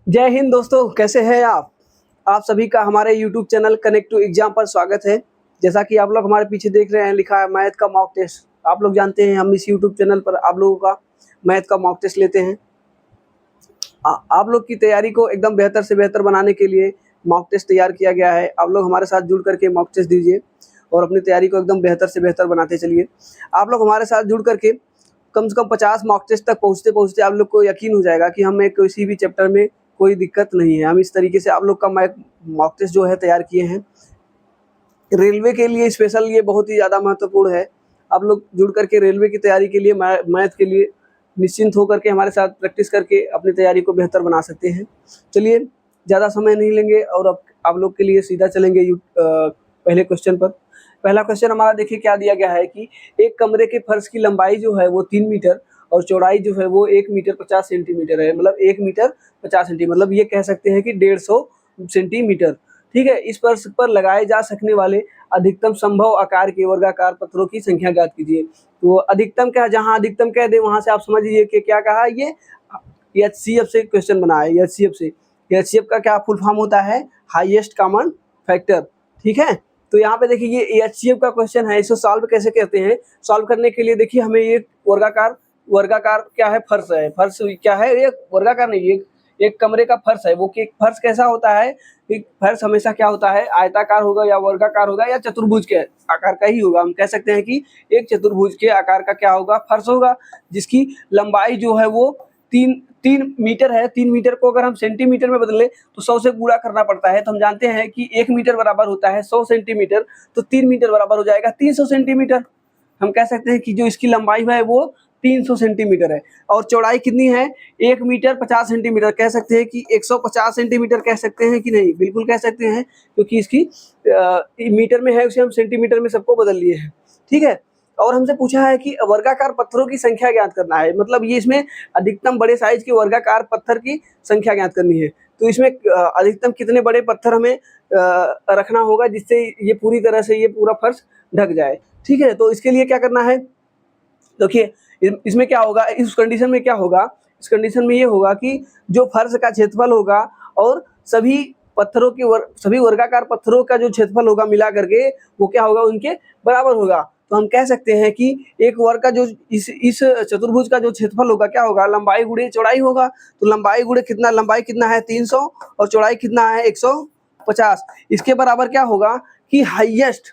जय हिंद दोस्तों, कैसे हैं आप सभी का हमारे YouTube channel connect to exam पर स्वागत है। जैसा कि आप लोग हमारे पीछे देख रहे हैं, लिखा है मैथ का मॉक टेस्ट। आप लोग जानते हैं हम इस YouTube चैनल पर आप लोगों का मैथ का मॉक टेस्ट लेते हैं। आप लोग की तैयारी को एकदम बेहतर से बेहतर बनाने के लिए मॉक टेस्ट तैयार किया गया है। आप लोग हमारे साथ जुड़ करके मॉक टेस्ट दीजिए और अपनी तैयारी को एकदम बेहतर से बेहतर बनाते चलिए। आप लोग हमारे साथ जुड़ करके कम से कम 50 मॉक टेस्ट तक पहुँचते पहुँचते आप लोग को यकीन हो जाएगा कि हमें किसी भी चैप्टर में कोई दिक्कत नहीं है। हम इस तरीके से आप लोग का मॉक टेस्ट जो है तैयार किए हैं। रेलवे के लिए स्पेशल ये बहुत ही ज़्यादा महत्वपूर्ण है। आप लोग जुड़ करके रेलवे की तैयारी के लिए मैथ के लिए निश्चिंत होकर के हमारे साथ प्रैक्टिस करके अपनी तैयारी को बेहतर बना सकते हैं। चलिए ज़्यादा समय नहीं लेंगे और अब आप लोग के लिए सीधा चलेंगे पहले क्वेश्चन पर। पहला क्वेश्चन हमारा देखिए क्या दिया गया है कि एक कमरे के फर्श की लंबाई जो है वो 3 मीटर और चौड़ाई जो है वो 1 मीटर 50 सेंटीमीटर है। मतलब 1 मीटर 50 सेंटीमीटर, मतलब ये कह सकते हैं कि 150 सेंटीमीटर। ठीक है, इस फर्श पर लगाए जा सकने वाले अधिकतम संभव आकार के वर्गाकार पत्थरों की संख्या ज्ञात कीजिए। तो अधिकतम क्या, जहां अधिकतम कह दे वहां से आप समझ लीजिए कि क्या कहा, ये एचसीएफ से क्वेश्चन बना है। एचसीएफ का क्या फुल फॉर्म होता है, हाईएस्ट कॉमन फैक्टर। ठीक है, तो यहाँ पे देखिए ये एचसीएफ का क्वेश्चन है। इसको सॉल्व कैसे करते हैं, सॉल्व करने के लिए देखिए हमें ये वर्गाकार क्या है, फर्श है। फर्श क्या है, ये वर्गाकार नहीं, एक कमरे का फर्श है। वो फर्श कैसा होता है, फर्श हमेशा क्या होता है, आयताकार होगा या वर्गाकार होगा या चतुर्भुज के आकार का ही होगा। हम कह सकते हैं कि एक चतुर्भुज के आकार का क्या होगा, फर्श होगा, जिसकी लंबाई जो है वो 3 मीटर है। 3 मीटर को अगर हम सेंटीमीटर में बदले तो 100 से गुणा करना पड़ता है। तो हम जानते हैं कि 1 मीटर बराबर होता है 100 सेंटीमीटर, तो 3 मीटर बराबर हो जाएगा 300 सेंटीमीटर। हम कह सकते हैं कि जो इसकी लंबाई है वो 300 सेंटीमीटर है और चौड़ाई कितनी है, 1 मीटर 50 सेंटीमीटर। कह सकते हैं कि 150 सेंटीमीटर कह सकते हैं कि नहीं, बिल्कुल कह सकते हैं, क्योंकि इसकी मीटर में है, उसे हम सेंटीमीटर में सबको बदल लिए हैं। ठीक है, और हमसे पूछा है कि वर्गाकार पत्थरों की संख्या ज्ञात करना है। मतलब ये इसमें अधिकतम बड़े साइज के वर्गाकार पत्थर की संख्या ज्ञात करनी है। तो इसमें अधिकतम कितने बड़े पत्थर हमें रखना होगा जिससे ये पूरी तरह से ये पूरा फर्श ढक जाए। ठीक है, तो इसके लिए क्या करना है, देखिए इसमें क्या होगा, इस कंडीशन में क्या होगा, इस कंडीशन में ये होगा कि जो फर्श का क्षेत्रफल होगा और सभी पत्थरों की सभी वर्गाकार पत्थरों का जो क्षेत्रफल होगा मिला करके वो क्या होगा, उनके बराबर होगा। तो हम कह सकते हैं कि एक वर्ग का जो इस चतुर्भुज का जो क्षेत्रफल होगा क्या होगा, लंबाई गुणे चौड़ाई होगा। तो लंबाई गुणे कितना, लंबाई कितना है 300 और चौड़ाई कितना है 150। इसके बराबर क्या होगा कि हाईएस्ट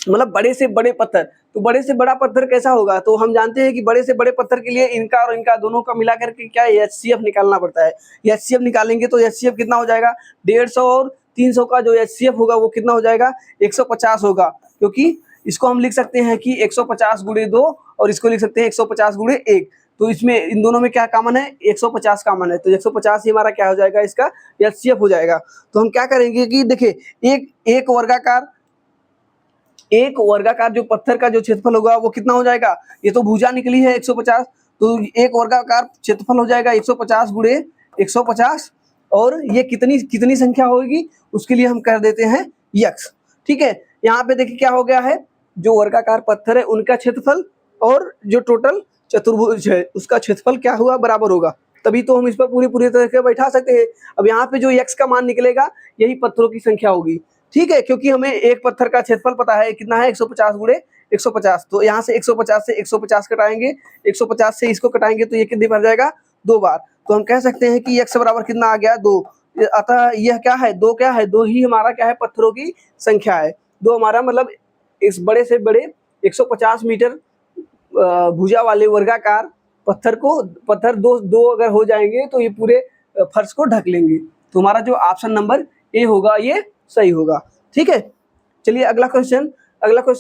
मतलब बड़े से बड़े पत्थर। तो बड़े से बड़ा पत्थर कैसा होगा, तो हम जानते हैं कि बड़े से बड़े पत्थर के लिए इनका और इनका दोनों का मिला करके क्या एचसीएफ निकालना पड़ता है। एचसीएफ निकालेंगे तो एचसीएफ कितना हो जाएगा, 150 और 300 का जो एचसीएफ होगा वो कितना हो जाएगा, 150 होगा। क्योंकि इसको हम लिख सकते हैं कि 150 गुणे 2 और इसको लिख सकते हैं 150 गुणे 1। तो इसमें इन दोनों में क्या कॉमन है, 150 कॉमन है। तो 150 ही हमारा क्या हो जाएगा, इसका एचसीएफ हो जाएगा। तो हम क्या करेंगे कि देखिए एक वर्गाकार जो पत्थर का जो क्षेत्रफल होगा वो कितना हो जाएगा, ये तो भुजा निकली है 150, तो एक वर्गाकार क्षेत्रफल हो जाएगा 150 गुणे 150 और ये कितनी संख्या होगी उसके लिए हम कर देते हैं यक्स। ठीक है, यहाँ पे देखिए क्या हो गया है, जो वर्गाकार पत्थर है उनका क्षेत्रफल और जो टोटल चतुर्भुज है उसका क्षेत्रफल क्या हुआ, बराबर होगा। तभी तो हम इस पर पूरी तरह से बैठा सकते हैं। अब यहाँ पे जो यक्स का मान निकलेगा यही पत्थरों की संख्या होगी। ठीक है, क्योंकि हमें एक पत्थर का क्षेत्रफल पता है कितना है, 150 गुणे 150। तो यहाँ से 150 से 150 कटाएंगे, 150 से इसको कटाएंगे तो ये कितनी बार जाएगा, 2 बार। तो हम कह सकते हैं कि x बराबर कितना आ गया, 2। अतः यह क्या है, 2 क्या है, 2 ही हमारा क्या है, पत्थरों की संख्या है। 2 हमारा मतलब इस बड़े से बड़े 150 मीटर भुजा वाले वर्गाकार पत्थर दो अगर हो जाएंगे तो ये पूरे फर्श को ढक लेंगे। तो हमारा जो ऑप्शन नंबर ए होगा ये सही होगा। ठीक है, चलिए अगला क्वेश्चन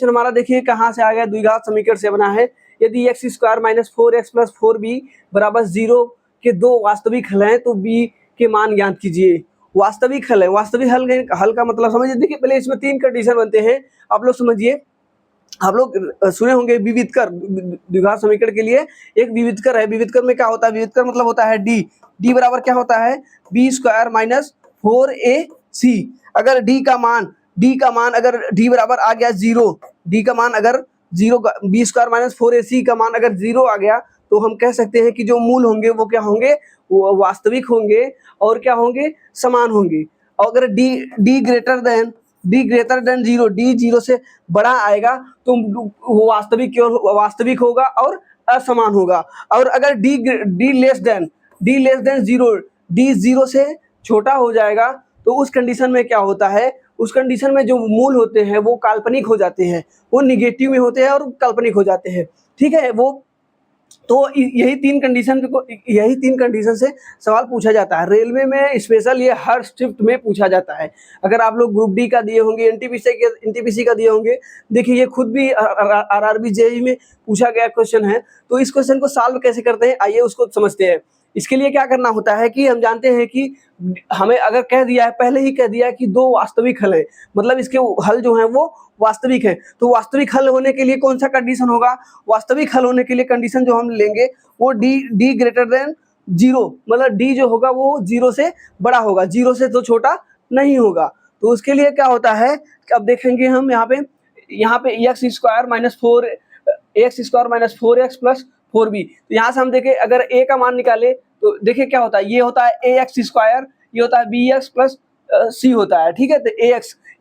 हमारा देखिए कहाँ से आ गया, द्विघात समीकरण से बना है। यदि x square minus 4x plus 4b बराबर 0 के 2 वास्तविक हल हैं तो b के मान ज्ञात कीजिए। वास्तविक हल है, वास्तविक हल का मतलब समझिए। देखिए पहले इसमें 3 कंडीशन बनते हैं, आप लोग समझिए। आप लोग सुने होंगे विविधकर, द्विघात समीकरण के लिए एक विविधकर है। विविधकर में क्या होता है, विविधकर मतलब होता है डी बराबर क्या होता है, बी स्क्वायर माइनस 4ac। अगर डी का मान अगर डी बराबर आ गया 0, डी का मान अगर 0, बी स्क्वायर माइनस 4ac का मान अगर 0 आ गया तो हम कह सकते हैं कि जो मूल होंगे वो क्या होंगे, वो वास्तविक होंगे और क्या होंगे, समान होंगे। और अगर D greater than zero, D zero से बड़ा आएगा तो वो वास्तविक होगा और असमान होगा। और अगर D less than zero, D zero से छोटा हो जाएगा तो उस कंडीशन में क्या होता है, उस कंडीशन में जो मूल होते हैं वो काल्पनिक हो जाते हैं, वो निगेटिव में होते हैं और काल्पनिक हो जाते हैं। ठीक है, वो तो यही तीन कंडीशन से सवाल पूछा जाता है। रेलवे में स्पेशल ये हर शिफ्ट में पूछा जाता है। अगर आप लोग ग्रुप डी का दिए होंगे, एनटीपीसी का दिए होंगे, देखिए ये खुद भी आरआरबी जेईई में पूछा गया क्वेश्चन है। तो इस क्वेश्चन को सॉल्व कैसे करते हैं, आइए उसको समझते हैं। इसके लिए क्या करना होता है कि हम जानते हैं कि हमें अगर कह दिया है, पहले ही कह दिया है कि दो वास्तविक हल है, मतलब इसके हल जो है वो वास्तविक है। तो वास्तविक हल होने के लिए कौन सा कंडीशन होगा, वास्तविक हल होने के लिए कंडीशन जो हम लेंगे वो डी ग्रेटर देन जीरो, मतलब डी जो होगा वो जीरो से बड़ा होगा, जीरो से तो छोटा नहीं होगा। तो उसके लिए क्या होता है, अब देखेंगे हम यहाँ पे x square minus four x plus 4b। तो यहाँ से हम देखें, अगर a का मान निकाले तो देखिए क्या होता है, ये होता है ए एक्स स्क्वायर, ये होता है बी एक्स प्लस सी होता है। ठीक है, तो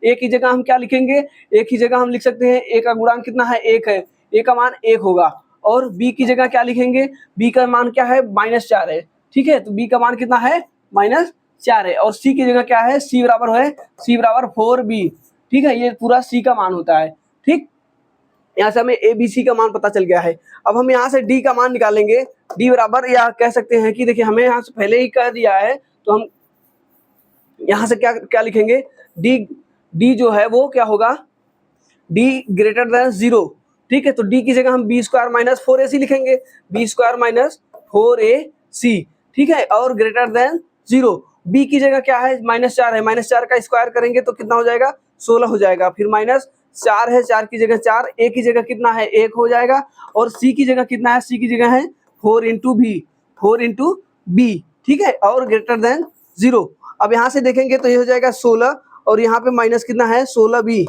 ए की जगह हम क्या लिखेंगे, ए की जगह हम लिख सकते हैं ए का गुणांक कितना है, एक है, ए का मान 1 होगा। और बी की जगह क्या लिखेंगे, बी का मान क्या है, -4 है। ठीक है, तो बी का मान कितना है, -4 है। और सी की जगह क्या है, सी बराबर 4b। ठीक है, ये पूरा सी का मान होता है। ठीक, यहाँ से हमें ए बी सी का मान पता चल गया है। अब हम यहाँ से डी का मान निकालेंगे, डी बराबर, या कह सकते हैं कि देखिए हमें यहाँ से पहले ही कह दिया है, तो हम यहाँ से क्या लिखेंगे, डी जो है वो क्या होगा, डी ग्रेटर देन जीरो। ठीक है, तो डी की जगह हम बी स्क्वायर माइनस 4ac लिखेंगे, बी स्क्वायर माइनस 4ac। ठीक है, और ग्रेटर देन जीरो। बी की जगह क्या है, -4 है, -4 का स्क्वायर करेंगे तो कितना हो जाएगा, 16 हो जाएगा। फिर -4 है, 4 की जगह 4, ए की जगह कितना है, 1 हो जाएगा। और सी की जगह कितना है, सी की जगह है 4 इंटू बी। ठीक है, और ग्रेटर देन जीरो। अब यहाँ से देखेंगे तो ये हो जाएगा 16, और यहाँ पे माइनस कितना है, 16b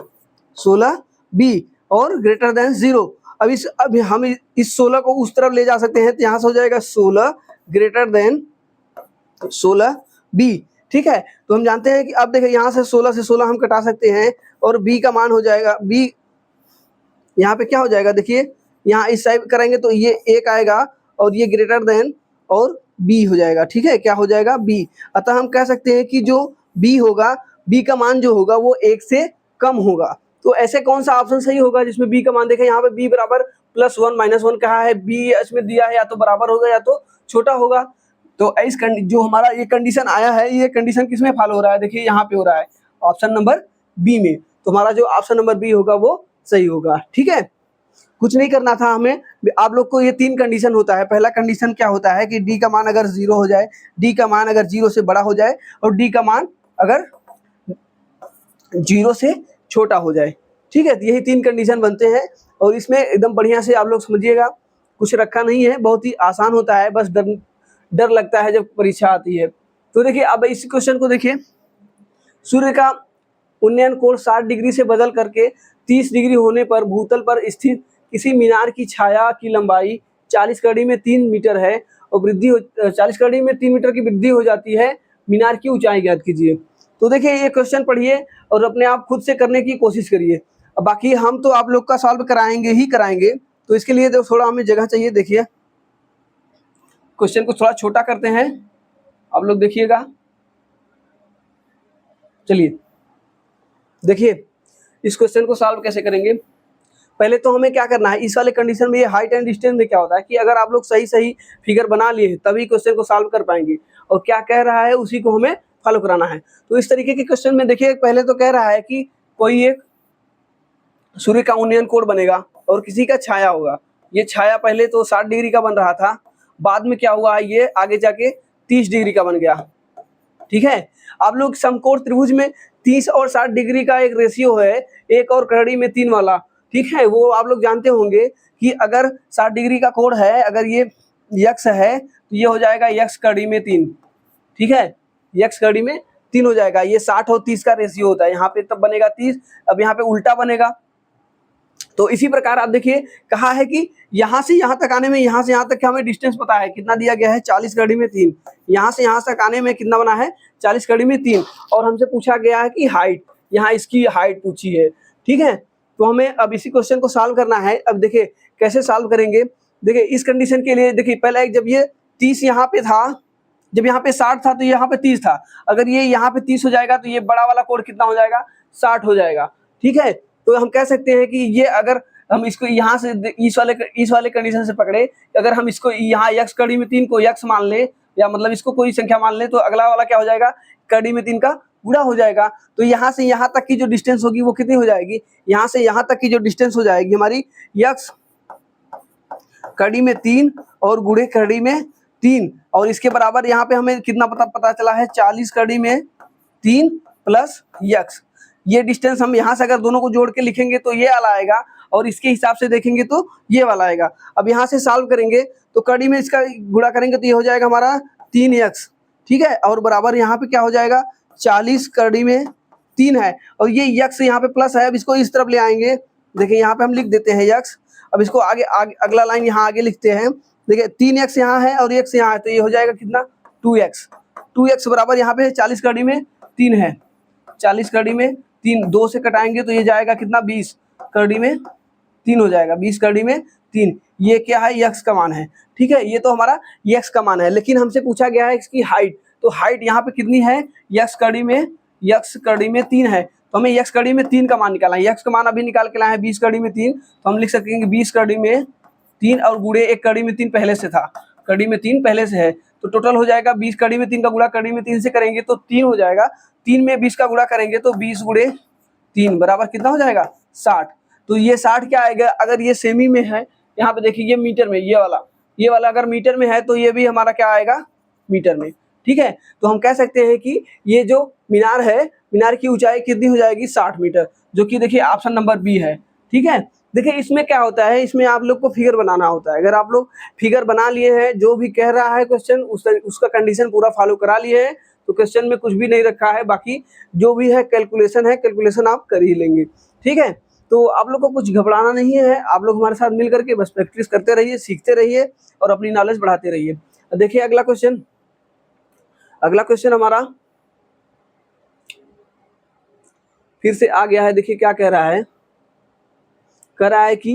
और ग्रेटर देन जीरो। अब हम इस 16 को उस तरफ ले जा सकते हैं, तो यहाँ से हो जाएगा 16 ग्रेटर देन 16b। ठीक है, तो हम जानते हैं कि अब देखिए यहाँ से 16 से 16 हम कटा सकते हैं, और b का मान हो जाएगा, b यहाँ पे क्या हो जाएगा, देखिए यहाँ इस साइड करेंगे तो ये 1 आएगा, और ये ग्रेटर देन और b हो जाएगा। ठीक है, क्या हो जाएगा, b। अतः हम कह सकते हैं कि जो b होगा, b का मान जो होगा वो 1 से कम होगा। तो ऐसे कौन सा ऑप्शन सही होगा जिसमें b का मान, देखें यहाँ पे b बराबर +1 -1 कहा है, b इसमें दिया है, या तो बराबर होगा या तो छोटा होगा। तो इस जो हमारा ये कंडीशन आया है, ये कंडीशन किसमें फॉलो हो रहा है, देखिए यहाँ पे हो रहा है ऑप्शन नंबर बी में। तो हमारा जो ऑप्शन नंबर बी होगा वो सही होगा। ठीक है, कुछ नहीं करना था हमें, आप लोग को ये 3 कंडीशन होता है। पहला कंडीशन क्या होता है कि डी का मान अगर 0 हो जाए, डी का मान अगर 0 से बड़ा हो जाए, और डी का मान अगर 0 से छोटा हो जाए। ठीक है, तो यही 3 कंडीशन बनते हैं, और इसमें एकदम बढ़िया से आप लोग समझिएगा, कुछ रखा नहीं है, बहुत ही आसान होता है, बस डर लगता है जब परीक्षा आती है। तो देखिए अब इस क्वेश्चन को देखिए, सूर्य का उन्नयन कोण 60 डिग्री से बदल करके 30 डिग्री होने पर भूतल पर स्थित किसी मीनार की छाया की लंबाई 40 कड़ी में 3 मीटर है, और 40 कड़ी में 3 मीटर की वृद्धि हो जाती है, मीनार की ऊंचाई ज्ञात कीजिए। तो देखिए ये क्वेश्चन पढ़िए और अपने आप खुद से करने की कोशिश करिए। अब बाकी हम तो आप लोग का सॉल्व कराएंगे, तो इसके लिए तो थोड़ा हमें जगह चाहिए। देखिए क्वेश्चन को थोड़ा छोटा करते हैं, आप लोग देखिएगा। चलिए देखिए इस क्वेश्चन को सॉल्व कैसे करेंगे। पहले तो हमें क्या करना है, इस वाले कंडीशन में ये हाइट एंड डिस्टेंस में क्या होता है कि अगर आप लोग सही फिगर बना लिए तभी क्वेश्चन को सॉल्व कर पाएंगे, और क्या कह रहा है उसी को हमें फॉलो कराना है। तो इस तरीके के क्वेश्चन में देखिए, पहले तो कह रहा है कि कोई एक सूर्य का उन्नयन कोण बनेगा और किसी का छाया होगा। ये छाया पहले तो 60 डिग्री का बन रहा था, बाद में क्या हुआ, ये आगे जाके 30 डिग्री का बन गया। ठीक है, आप लोग समकोण त्रिभुज में 30 और 60 डिग्री का एक रेशियो है, 1 और कड़ी में 3 वाला। ठीक है, वो आप लोग जानते होंगे कि अगर 60 डिग्री का कोण है, अगर ये यक्स है तो ये हो जाएगा यक्स कड़ी में 3। ठीक है, यक्स कड़ी में 3 हो जाएगा। ये 60 और 30 का रेशियो होता है, यहाँ पे तब बनेगा 30। अब यहाँ पे उल्टा बनेगा, तो इसी प्रकार आप देखिए कहा है कि यहाँ से यहाँ तक आने में, यहाँ से यहाँ तक हमें डिस्टेंस पता है कितना दिया गया है, 40 कड़ी में 3। यहाँ से यहाँ तक आने में कितना बना है, 40 कड़ी में 3। और हमसे पूछा गया है कि हाइट, यहाँ इसकी हाइट पूछी है। ठीक है, तो हमें अब इसी क्वेश्चन को सॉल्व करना है। अब देखिए कैसे सॉल्व करेंगे। देखिए इस कंडीशन के लिए देखिए पहले जब ये 30 यहाँ पे था, जब यहाँ पे 60 था तो यहाँ पे 30 था। अगर ये यहाँ पे 30 हो जाएगा तो ये बड़ा वाला कोण कितना हो जाएगा, 60 हो जाएगा। ठीक है, तो हम कह सकते हैं कि ये अगर हम इसको यहाँ से इस वाले कंडीशन से पकड़े, अगर हम इसको यहाँ x कड़ी में 3 को x मान ले, या मतलब इसको कोई संख्या मान ले, तो अगला वाला क्या हो जाएगा, कड़ी में 3 का गुणा हो जाएगा। तो यहाँ से यहाँ तक की जो डिस्टेंस होगी वो कितनी हो जाएगी, यहाँ से यहाँ तक की जो डिस्टेंस हो जाएगी हमारी x कड़ी में 3 और गुणे कड़ी में 3, और इसके बराबर यहाँ पे हमें कितना पता चला है, 40 कड़ी में 3 प्लस x। ये डिस्टेंस हम यहाँ से अगर दोनों को जोड़ के लिखेंगे तो ये वाला आएगा, और इसके हिसाब से देखेंगे तो ये वाला आएगा। अब यहाँ से सॉल्व करेंगे तो कड़ी में इसका गुणा करेंगे तो ये हो जाएगा हमारा 3x। ठीक है, और बराबर यहाँ पे क्या हो जाएगा, 40 कड़ी में 3 है, और ये x यहाँ पे प्लस है। अब इसको इस तरफ ले आएंगे, देखिए यहाँ पे हम लिख देते हैं x। अब इसको आगे अगला लाइन यहाँ आगे लिखते हैं। देखिए 3x यहाँ है और x यहाँ है, तो ये हो जाएगा कितना, 2x बराबर यहाँ पे 40 कड़ी में 3 है। 40 कड़ी में 3, 2 से कटाएंगे तो ये जाएगा कितना, 20 कड़ी में 3 हो जाएगा, 20 कड़ी में 3। ये क्या है, x का मान है। ठीक है, ये तो हमारा x का मान है, लेकिन हमसे पूछा गया है इसकी हाइट। तो हाइट यहाँ पे कितनी है, x कड़ी में 3 है, तो हमें x कड़ी में 3 का मान निकालना है। x का मान अभी निकाल के लाए हैं 20 कड़ी में 3, तो हम लिख सकेंगे 20 कड़ी में 3 और गुणे 1 कड़ी में 3 पहले से था, कड़ी में 3 पहले से है, तो टोटल हो जाएगा 20 कड़ी में 3 का गुणा कड़ी में 3 से करेंगे तो 3 हो जाएगा। 3 में 20 का गुणा करेंगे तो 20 गुणे 3 बराबर कितना हो जाएगा, 60। तो ये 60 क्या आएगा, अगर ये सेमी में है, यहाँ पे देखिए ये मीटर में, ये वाला अगर मीटर में है तो ये भी हमारा क्या आएगा, मीटर में। ठीक है, तो हम कह सकते हैं कि ये जो मीनार है, मीनार की ऊंचाई कितनी हो जाएगी, 60 मीटर, जो कि देखिए ऑप्शन नंबर बी है। ठीक है, देखिए इसमें क्या होता है, इसमें आप लोग को फिगर बनाना होता है। अगर आप लोग फिगर बना लिए हैं, जो भी कह रहा है क्वेश्चन उसका कंडीशन पूरा फॉलो करा लिए हैं, तो क्वेश्चन में कुछ भी नहीं रखा है, बाकी जो भी है कैलकुलेशन आप कर ही लेंगे। ठीक है, तो आप लोग को कुछ घबराना नहीं है, आप लोग हमारे साथ मिल करके बस प्रैक्टिस करते रहिए, सीखते रहिए और अपनी नॉलेज बढ़ाते रहिए। देखिए अगला क्वेश्चन हमारा फिर से आ गया है। देखिए क्या कह रहा है, कि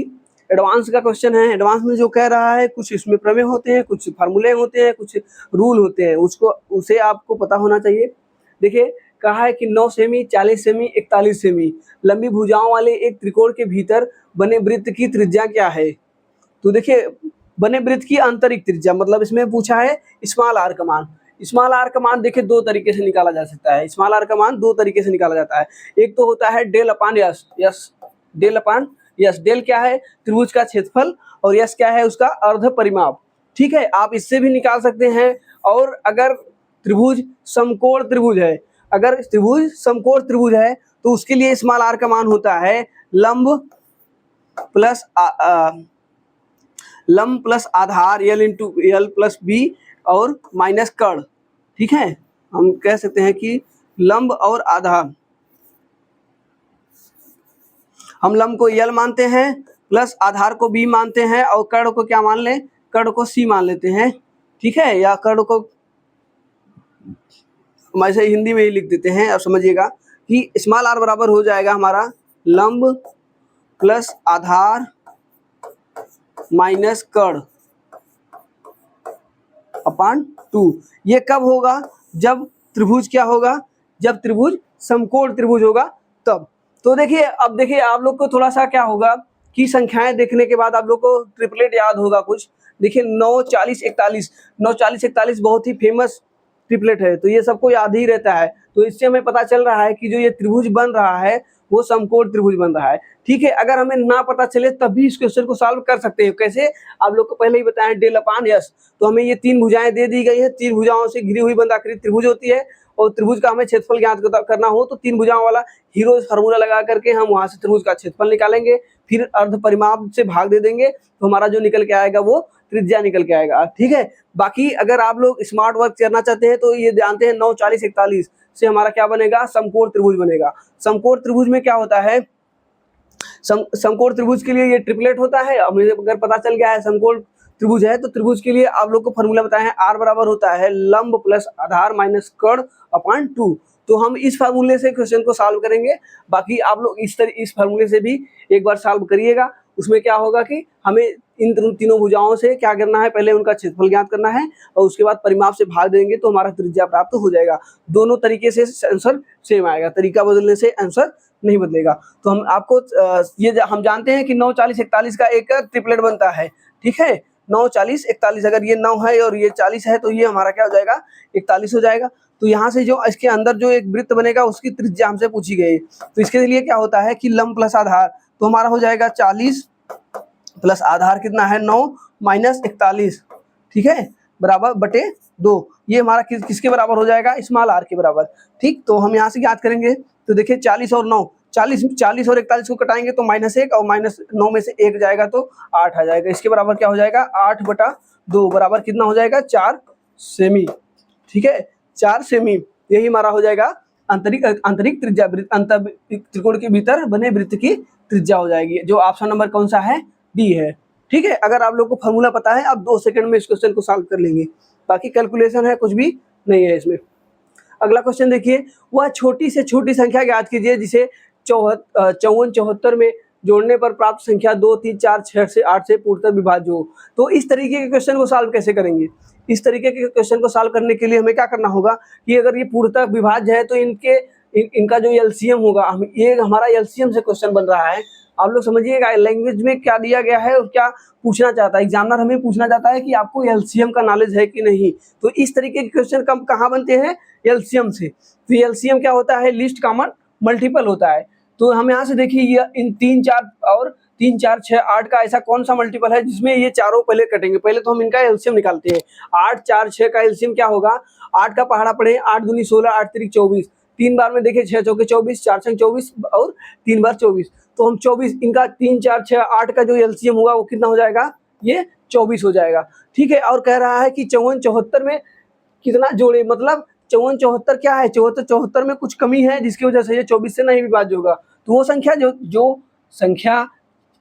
एडवांस का क्वेश्चन है। एडवांस में जो कह रहा है, कुछ इसमें प्रमेय होते हैं, कुछ फार्मूले होते हैं, कुछ रूल होते हैं, उसे आपको पता होना चाहिए। देखिए कहा है कि 9 सेमी, 40 सेमी, 41 सेमी लंबी भुजाओं वाले एक त्रिकोण के भीतर बने वृत्त की त्रिज्या क्या है। तो देखिए बने वृत्त की आंतरिक त्रिज्या, मतलब इसमें पूछा है स्मॉल आर का मान। स्मॉल आर का मान देखिए 2 तरीके से निकाला जा सकता है। स्मॉल आर का मान 2 तरीके से निकाला जाता है। एक तो होता है डेल अपान यस। डेल क्या है, त्रिभुज का क्षेत्रफल, और यस क्या है, उसका अर्ध परिमाप। ठीक है, आप इससे भी निकाल सकते हैं। और अगर त्रिभुज समकोण त्रिभुज है, तो उसके लिए स्मॉल आर का मान होता है लंब प्लस आधार L into L plus B और माइनस कर्ण। ठीक है, हम कह सकते हैं कि लंब और आधार, हम लंब को L मानते हैं, प्लस आधार को B मानते हैं, और कर्ण को क्या मान लें, कर्ण को C मान लेते हैं। ठीक है, या कर्ण को हम ऐसे हिंदी में ही लिख देते हैं। अब समझिएगा कि स्मॉल आर बराबर हो जाएगा हमारा लंब प्लस आधार माइनस कर्ण अपान 2। ये कब होगा, जब त्रिभुज क्या होगा, जब त्रिभुज समकोण त्रिभुज होगा तब। तो देखिए अब देखिए आप लोग को थोड़ा सा क्या होगा कि संख्याएं देखने के बाद आप लोग को ट्रिपलेट याद होगा कुछ। देखिए 9, 40, 41 बहुत ही फेमस ट्रिपलेट है, तो ये सबको याद ही रहता है। तो इससे हमें पता चल रहा है कि जो ये त्रिभुज बन रहा है वो समकोण त्रिभुज बन रहा है। ठीक है, अगर हमें ना पता चले तब भी इस क्वेश्चन को सॉल्व कर सकते हैं। कैसे, आप लोग को पहले ही बताया डेल अपान यस। तो हमें ये 3 भुजाएं दे दी गई है, 3 भुजाओं से घिरी हुई बंधाकृति त्रिभुज होती है, और त्रिभुज का हमें क्षेत्रफल ज्ञात करना हो तो 3 भुजाओं वाला हीरो फार्मूला लगा करके हम वहां से त्रिभुज का क्षेत्रफल निकालेंगे, फिर अर्ध परिमाप से भाग दे देंगे, तो हमारा जो निकल के आएगा वो त्रिज्या निकल के आएगा। ठीक है, बाकी अगर आप लोग स्मार्ट वर्क करना चाहते हैं तो ये जानते हैं 9, 40, 41 से हमारा क्या बनेगा, समकोण त्रिभुज बनेगा। समकोण त्रिभुज में क्या होता है, समकोण त्रिभुज के लिए ये ट्रिपलेट होता है। अब मुझे अगर पता चल गया है समकोण त्रिभुज है, तो त्रिभुज के लिए आप लोग को फॉर्मूला बताए हैं, R बराबर होता है लंब प्लस आधार माइनस कर्ण अपॉन 2। तो हम इस फार्मूले से क्वेश्चन को सॉल्व करेंगे। बाकी आप लोग इस फार्मूले से भी एक बार सॉल्व करिएगा। उसमें क्या होगा कि हमें इन तीनों भुजाओं से क्या करना है, पहले उनका क्षेत्रफल ज्ञात करना है और उसके बाद परिमाप से भाग देंगे तो हमारा त्रिज्या प्राप्त हो जाएगा। दोनों तरीके से आंसर सेम आएगा, तरीका बदलने से आंसर नहीं बदलेगा। तो हम आपको ये हम जानते हैं कि 9, 40, 41 का एक ट्रिपलेट बनता है। ठीक है, 9, 40, 41, अगर ये 9 है और ये 40 है तो ये हमारा क्या हो जाएगा, 41 हो जाएगा। तो यहाँ से जो इसके अंदर जो एक वृत्त बनेगा उसकी त्रिज्या हमसे पूछी गई। तो इसके लिए क्या होता है कि लंब प्लस आधार, तो हमारा हो जाएगा 40 प्लस आधार कितना है 9 माइनस 41, ठीक है, बराबर बटे 2। ये हमारा किसके बराबर हो जाएगा, स्मॉल आर के बराबर। ठीक, तो हम यहाँ से याद करेंगे तो देखिए 40 और 9, 40 और 41 को कटाएंगे तो -1 और -9 में से 1 जाएगा तो 8 आ जाएगा। इसके बराबर क्या हो जाएगा 8/2 बराबर कितना हो जाएगा 4 सेमी। ठीक है, 4 सेमी, यही हमारा हो जाएगा आंतरिक त्रिज्या, त्रिकोण के भीतर बने वृत्त की त्रिज्या हो जाएगी, जो ऑप्शन नंबर कौन सा है, डी है। ठीक है, अगर आप लोग को फॉर्मूला पता है आप 2 सेकंड में इस क्वेश्चन को सॉल्व कर लेंगे। बाकी कैलकुलेशन है, कुछ भी नहीं है इसमें। अगला क्वेश्चन देखिए, वह छोटी से छोटी संख्या ज्ञात कीजिए जिसे 54, 74 में जोड़ने पर प्राप्त संख्या 2, 3, 4, 6 से 8 से पूर्णतः विभाज्य हो। तो इस तरीके के क्वेश्चन को सॉल्व कैसे करेंगे, इस तरीके के क्वेश्चन को सॉल्व करने के लिए हमें क्या करना होगा कि अगर ये पूर्णतः विभाज्य है तो इनका जो एलसीएम होगा, ये हमारा एलसीएम से क्वेश्चन बन रहा है। आप लोग समझिएगा लैंग्वेज में क्या दिया गया है और क्या पूछना चाहता है एग्जामिनर, हमें पूछना चाहता है कि आपको एलसीएम का नॉलेज है कि नहीं। तो इस तरीके के क्वेश्चन कहाँ बनते हैं, एलसीएम से। तो एलसीएम क्या होता है, लीस्ट कॉमन मल्टीपल होता है। तो हम यहाँ से देखिए ये इन 3, 4 और 3, 4, 6, 8 का ऐसा कौन सा मल्टीपल है जिसमें ये चारों पहले कटेंगे। पहले तो हम इनका एलसीएम निकालते हैं। 8, 4, 6 का एलसीएम क्या होगा, 8 का पहाड़ा पढ़े 8 दूनी 16, 8 तिरिक 24, 3 बार में देखिए 6 चौके 24, 4 छंग 24 और 3 बार 24। तो हम 24 इनका 3, 4, 6, 8 का जो एलसीएम होगा वो कितना हो जाएगा, ये 24 हो जाएगा। ठीक है, और कह रहा है कि 54, 74 में कितना जोड़े, मतलब 54, 74 क्या है, 74 में कुछ कमी है जिसकी वजह से ये 24 से नहीं विभाज्य होगा। तो वो संख्या जो संख्या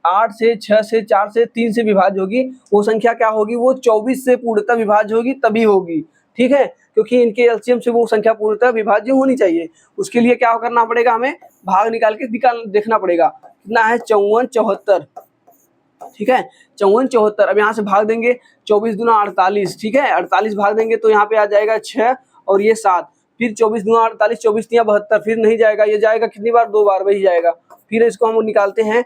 8 से 6 से 4 से 3 से विभाज्य होगी, वो संख्या क्या होगी, वो 24 से पूर्णतः विभाज्य होगी तभी होगी। ठीक है, क्योंकि इनके एलसीएम से वो संख्या पूर्णतः विभाज्य होनी चाहिए। उसके लिए क्या करना पड़ेगा, हमें भाग निकाल के देखना पड़ेगा कितना है 54, 74। ठीक है, 54, 74। अब यहाँ से भाग देंगे 24 दूना 48। ठीक है, 48 भाग देंगे तो यहाँ पे आ जाएगा 6 और ये 7, फिर 24 दूना 48, 24 तिया 72, फिर नहीं जाएगा, ये जाएगा कितनी बार, 2 बार वही जाएगा। फिर इसको हम निकालते हैं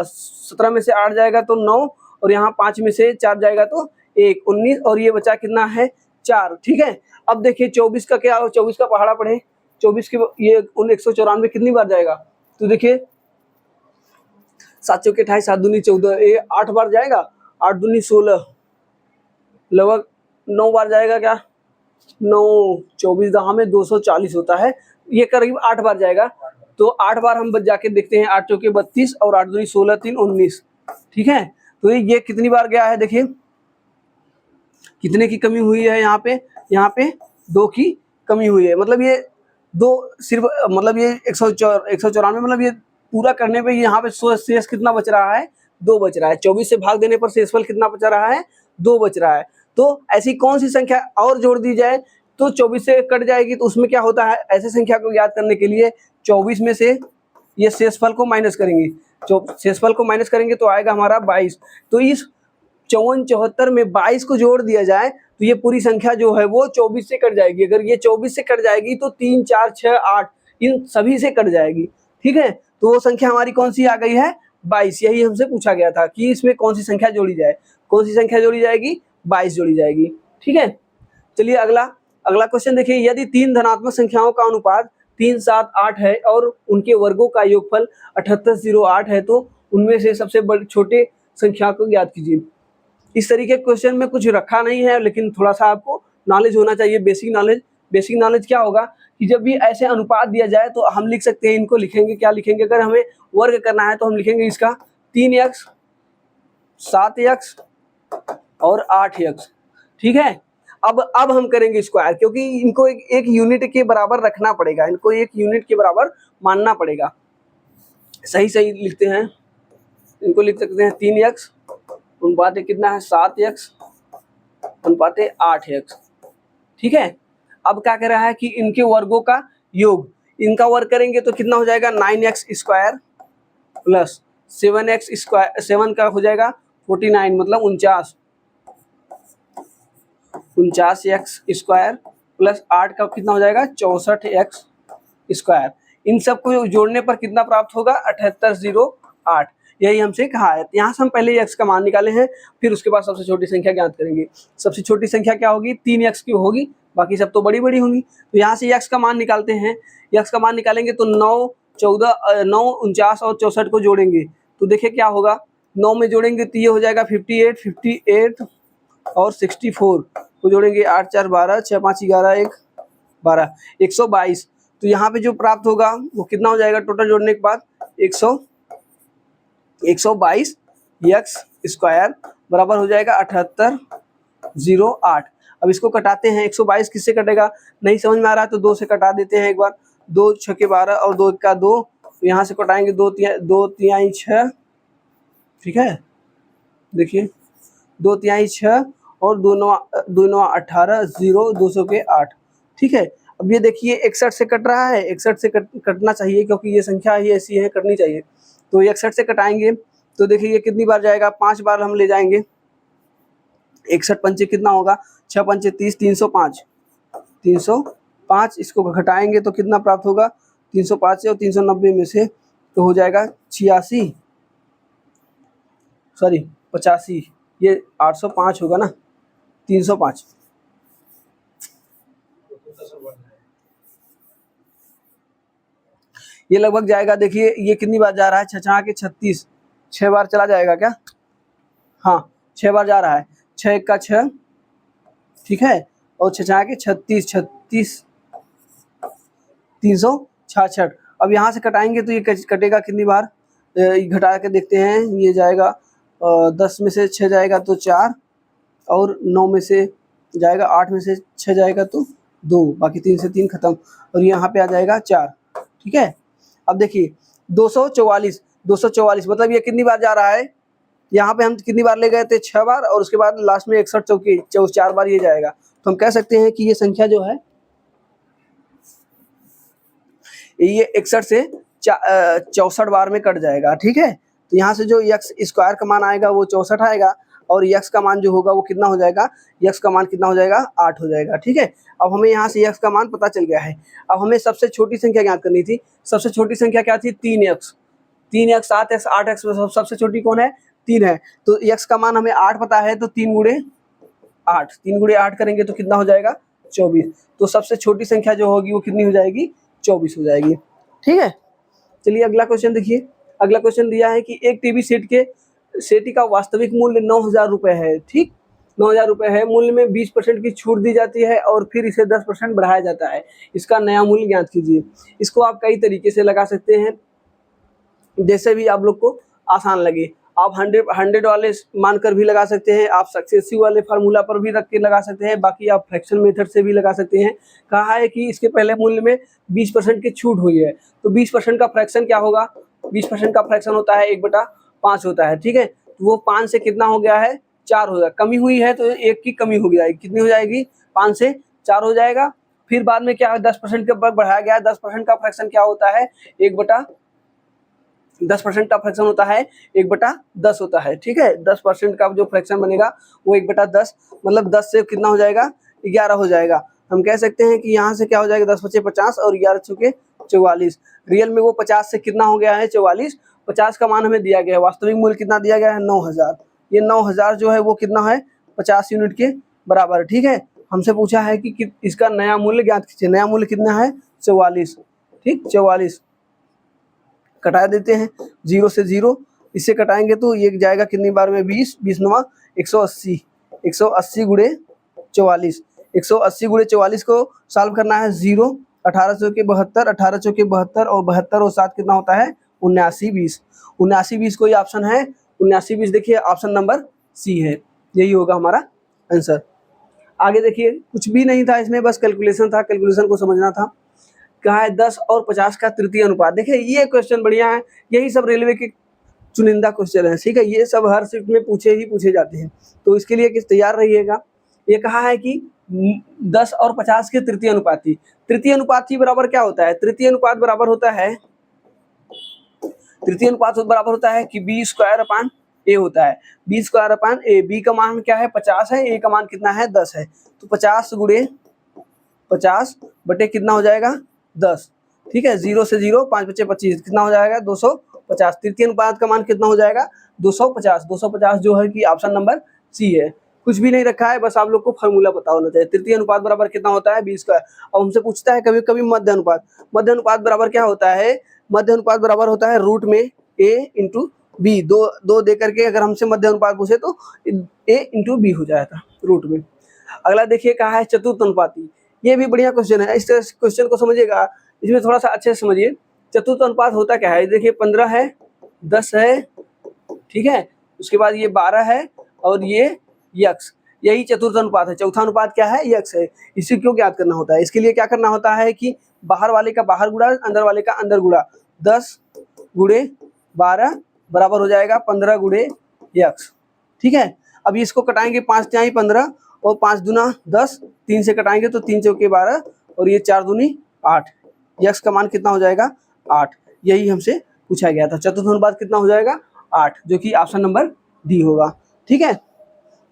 17 में से 8 जाएगा तो 9 और यहाँ 5 में से 4 जाएगा तो 1, 19 और ये बचा कितना है 4। ठीक है, अब देखिए 24 का क्या, 24 का पहाड़ा पढ़े 24 के ये 194 कितनी बार जाएगा, तो देखिए 7 चौके 28, 7 दूनी 14, ये 8 बार जाएगा, 8 दूनी 16, लगभग 9 बार जाएगा, क्या 9, 24 दहा में 240 होता है, ये करीब 8 बार जाएगा। तो 8 बार हम जाके देखते हैं, 8 चौके 32 और 8 दूनी 16, 3 19। ठीक है, तो ये कितनी बार गया है, देखिए कितने की कमी हुई है, यहाँ पे 2 की कमी हुई है। मतलब ये 2 सिर्फ, मतलब ये 194, मतलब ये पूरा करने पे यहाँ पे शेष कितना बच रहा है, 2 बच रहा है। 24 से भाग देने पर शेषफल कितना बच रहा है, 2 बच रहा है। तो ऐसी कौन सी संख्या और जोड़ दी जाए तो 24 से कट जाएगी। तो उसमें क्या होता है, ऐसे संख्या को याद करने के लिए 24 में से ये शेषफल को माइनस करेंगे, शेषफल को माइनस करेंगे तो आएगा हमारा 22। तो इस 54, 74 में 22 को जोड़ दिया जाए तो ये पूरी संख्या जो है वो 24 से कट जाएगी। अगर ये 24 से कट जाएगी तो 3, 4, 6, 8 इन सभी से कट जाएगी। ठीक है, तो वो संख्या हमारी कौन सी आ गई है, 22। यही हमसे पूछा गया था कि इसमें कौन सी संख्या जोड़ी जाए, कौन सी संख्या जोड़ी जाएगी, 22 जोड़ी जाएगी। ठीक है, चलिए अगला क्वेश्चन देखिए, यदि 3 धनात्मक संख्याओं का अनुपात 3, 7, 8 है और उनके वर्गों का योगफल 7808 है तो उनमें से सबसे बड़े छोटे संख्या को ज्ञात कीजिए। इस तरीके के क्वेश्चन में कुछ रखा नहीं है, लेकिन थोड़ा सा आपको नॉलेज होना चाहिए, बेसिक नॉलेज। बेसिक नॉलेज क्या होगा कि जब भी ऐसे अनुपात दिया जाए तो हम लिख सकते हैं, इनको लिखेंगे, क्या लिखेंगे, अगर हमें वर्ग करना है तो हम लिखेंगे इसका 3x, 7x और 8x। ठीक है, अब हम करेंगे स्क्वायर, क्योंकि इनको एक यूनिट के बराबर रखना पड़ेगा, इनको एक यूनिट के बराबर मानना पड़ेगा। सही लिखते हैं, इनको लिख सकते हैं 3x अनुपात कितना है 7x अनुपात 8x। ठीक है, अब क्या कह रहा है कि इनके वर्गों का योग, इनका वर्ग करेंगे तो कितना हो जाएगा 9x square plus 7x square, 7 का हो जाएगा 49 मतलब 49x स्क्वायर प्लस 8 का कितना हो जाएगा 64x स्क्वायर। इन सब को जोड़ने पर कितना प्राप्त होगा 7808। यही हमसे कहा है। यहाँ से हम पहले x का मान निकाले हैं, फिर उसके बाद सबसे छोटी संख्या ज्ञात करेंगे। सबसे छोटी संख्या क्या होगी 3x की होगी, बाकी सब तो बड़ी बड़ी होंगी। तो यहाँ से x का मान निकालते हैं। x का मान निकालेंगे तो 9, 14, 9, 49 और 64 को जोड़ेंगे तो देखिए क्या होगा। 9 में जोड़ेंगे तो ये हो जाएगा 58 और 64 को जोड़ेंगे 8 4 12, 6 5 11, 1 12, 122। तो यहाँ पे जो प्राप्त होगा वो कितना हो जाएगा टोटल जोड़ने के बाद 122 x स्क्वायर बराबर हो जाएगा 7808। अब इसको कटाते हैं। 122 किससे कटेगा नहीं समझ में आ रहा है तो 2 से कटा देते हैं एक बार। 2 6 12 और 2 1 2, तो यहाँ से कटाएंगे 2 3 6। ठीक है, देखिए 2 3 6 और 2 9 18, 0 200 के 8। ठीक है, अब ये देखिए 61 से कट रहा है, 61 से कटना चाहिए क्योंकि ये संख्या ही ऐसी है कटनी चाहिए। तो 61 से कटाएंगे तो देखिए ये कितनी बार जाएगा 5 बार हम ले जाएंगे। 61 पंचे कितना होगा 6 पंचे 30, 305, 305। इसको घटाएंगे तो कितना प्राप्त होगा 305 से और 390 में से तो हो जाएगा 85, ये 805 होगा ना 305। ये लगभग जाएगा। देखिए ये कितनी बार जा रहा है 6 के 36, 6 बार चला जाएगा क्या। हाँ 6 बार जा रहा है। 6 1 का 6, ठीक है, और 6 के 36, 366। अब यहाँ से कटाएंगे तो ये कटेगा कितनी बार, घटा के देखते हैं। ये जाएगा 10 में से 6 जाएगा तो 4, और 9 में से जाएगा, 8 में से 6 जाएगा तो 2, बाकी 3 से 3 खत्म, और यहाँ पे आ जाएगा 4। ठीक है, अब देखिए 244 मतलब ये कितनी बार जा रहा है। यहाँ पे हम कितनी बार ले गए थे 6 बार, और उसके बाद लास्ट में 61 चौकी 4 बार ये जाएगा। तो हम कह सकते हैं कि ये संख्या जो है ये 61 से 64 बार में कट जाएगा। ठीक है, तो यहाँ से जो x स्क्वायर का मान आएगा वो 64 आएगा, और x का मान जो होगा वो कितना हो जाएगा, x का मान कितना हो जाएगा 8 हो जाएगा। ठीक है, अब हमें यहाँ से x का मान पता चल गया है। अब हमें सबसे छोटी संख्या ज्ञात करनी थी। सबसे छोटी संख्या क्या थी 3x, 7x 8x में सबसे छोटी कौन है 3 है। तो x का मान हमें 8 पता है, तो 3 गुणे 8 करेंगे तो कितना हो जाएगा 24। तो सबसे छोटी संख्या जो होगी वो कितनी हो जाएगी 24 हो जाएगी। ठीक है, चलिए अगला क्वेश्चन देखिए। अगला क्वेश्चन दिया है कि एक टीवी सेट का वास्तविक मूल्य 9000 रुपये है। ठीक, 9000 रुपये है। मूल्य में 20% की छूट दी जाती है और फिर इसे 10% बढ़ाया जाता है। इसका नया मूल्य ज्ञात कीजिए। इसको आप कई तरीके से लगा सकते हैं, जैसे भी आप लोग को आसान लगे। आप 100 वाले मानकर भी लगा सकते हैं, आप सक्सेसिव वाले फार्मूला पर भी रख के लगा सकते हैं, बाकी आप फ्रैक्शन मेथड से भी लगा सकते हैं। कहा है कि इसके पहले मूल्य में 20% की छूट हुई है, तो 20% का फ्रैक्शन क्या होगा, 20% का फ्रैक्शन होता है 1/5 होता है। ठीक है, तो वो 5 से कितना हो गया है 4 होगा। कमी हुई है तो 1 की कमी हो जाएगी, कितनी हो जाएगी 5 से 4 हो जाएगा। फिर बाद में क्या है 10% के ऊपर बढ़ाया गया है। 10% का फ्रैक्शन क्या होता है 10% का फ्रैक्शन होता है 1/10 होता है। ठीक है, 10% का जो फ्रैक्शन बनेगा वो 1/10 मतलब 10 से कितना हो जाएगा 11 हो जाएगा। हम कह सकते हैं कि यहाँ से क्या हो जाएगा 10 बचे 50 और 11 चुके 44। रियल में वो 50 से कितना हो गया है 44। 50 का मान हमें दिया गया है, वास्तविक मूल्य कितना दिया गया है 9000। ये 9000 जो है वो कितना है 50 यूनिट के बराबर। ठीक है, हमसे पूछा है कि इसका नया मूल्य ज्ञात कीजिए। नया मूल्य कितना है 44। ठीक, 44 कटा देते हैं 0 से 0, इससे कटाएंगे तो ये जाएगा कितनी बार में 20, 20 9 180, 180 गुणे 44। 180 गुणे 44 को सॉल्व करना है 0, 18 चौके 72, 18 चौके 72 और 72 और 7 कितना होता है 79 20। 79 20 कोई ऑप्शन है 79 20, देखिए ऑप्शन नंबर सी है, यही होगा हमारा आंसर। आगे देखिए कुछ भी नहीं था इसमें, बस कैलकुलेशन था, कैलकुलेशन को समझना था। कहा है 10 और 50 का तृतीय अनुपात। देखिए ये क्वेश्चन बढ़िया है, यही सब रेलवे के चुनिंदा क्वेश्चन है, ठीक है। ये सब हर शिफ्ट में पूछे जाते हैं, तो इसके लिए किस तैयार रहिएगा। ये कहा है कि 10 और 50 के तृतीय अनुपाती। तृतीय अनुपाती बराबर क्या होता है? तृतीय अनुपात बराबर होता है कि बी स्क्वायर अपान ए होता है। बी स्क्वायर अपान ए, बी का मान क्या है 50 है, ए का मान कितना है 10 है। तो 50 गुणे 50 बटे कितना हो जाएगा 10, ठीक है। 0 से 0, 5 बचे 25, कितना हो जाएगा 250। तृतीय अनुपात का मान कितना हो जाएगा 250। 250 जो है कि ऑप्शन नंबर सी है। कुछ भी नहीं रखा है, बस आप लोग को फार्मूला पता होना चाहिए। तृतीय अनुपात बराबर कितना होता है 20 का। अब हमसे पूछता है कभी कभी मध्य अनुपात। मध्य अनुपात बराबर क्या होता है? मध्य अनुपात बराबर होता है रूट में a इंटू बी। दो दे करके अगर हमसे मध्य अनुपात पूछे तो a इंटू बी हो जाएगा रूट में। अगला देखिए कहा है चतुर्थ अनुपाती। ये भी बढ़िया क्वेश्चन है, इस क्वेश्चन को समझिएगा, इसमें थोड़ा सा अच्छे से समझिए। चतुर्थ अनुपात होता क्या है? देखिए 15 है, 10 है, ठीक है, उसके बाद ये 12 है और ये यक्स, यही चतुर्थ अनुपात है। चौथा अनुपात क्या है? यक्स है। इसी क्यों ज्ञात करना होता है? इसके लिए क्या करना होता है कि बाहर वाले का बाहर गुणा, अंदर वाले का अंदर गुणा। 10 गुणे 12 बराबर हो जाएगा 15 गुणे यक्स, ठीक है। अब इसको कटाएंगे, 5 तिहाई 15 और 5 दूना 10, 3 से कटाएंगे तो 3 चौके 12 और ये 4 दूनी 8। यक्स का मान कितना हो जाएगा 8। यही हमसे पूछा गया था। चतुर्थ अनुपात कितना हो जाएगा 8, जो कि ऑप्शन नंबर डी होगा, ठीक है।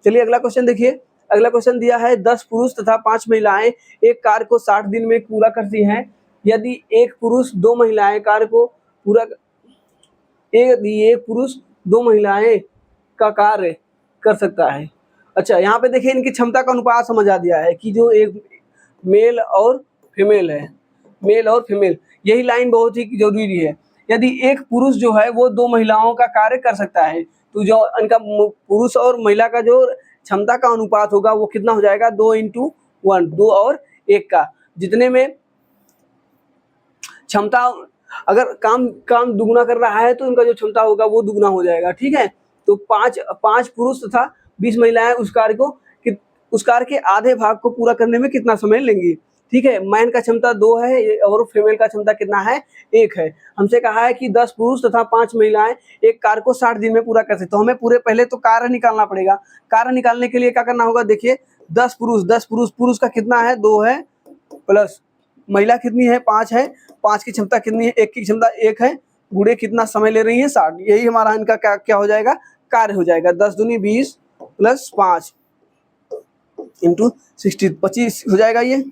चलिए अगला क्वेश्चन देखिए। अगला क्वेश्चन दिया है 10 पुरुष तथा 5 महिलाएं एक कार्य को 60 दिन में पूरा करती हैं। यदि एक पुरुष 2 महिलाएं कार्य को पूरा यदि एक पुरुष 2 महिलाएं का कार्य कर सकता है। अच्छा, यहाँ पे देखिए इनकी क्षमता का अनुपात समझा दिया है कि जो एक मेल और फीमेल है, मेल और फीमेल, यही लाइन बहुत ही जरूरी है। यदि एक पुरुष जो है वो 2 महिलाओं का कार्य कर सकता है, तो जो इनका पुरुष और महिला का जो क्षमता का अनुपात होगा वो कितना हो जाएगा 2 इंटू 1, 2 और 1 का, जितने में क्षमता अगर काम दुगुना कर रहा है तो इनका जो क्षमता होगा वो दुगुना हो जाएगा, ठीक है। तो 5 पुरुष तथा 20 महिलाएं उस कार्य के आधे भाग को पूरा करने में कितना समय लेंगी, ठीक है। मैन का क्षमता 2 है और फीमेल का क्षमता कितना है 1 है। हमसे कहा है कि 10 पुरुष तथा 5 महिलाएं एक कार्य को 60 दिन में पूरा कर सकते। तो हमें पूरे पहले तो कार्य निकालना पड़ेगा। कार्य निकालने के लिए क्या करना होगा? देखिए 10 पुरुष का कितना है 2 है, प्लस महिला कितनी है 5 है, 5 की क्षमता कितनी है 1 की क्षमता 1 है, गुणे कितना समय ले रही है 60। यही हमारा इनका क्या हो जाएगा कार्य हो जाएगा। 10 दूनी 20 प्लस 5 इंटू 60, 25 हो जाएगा। ये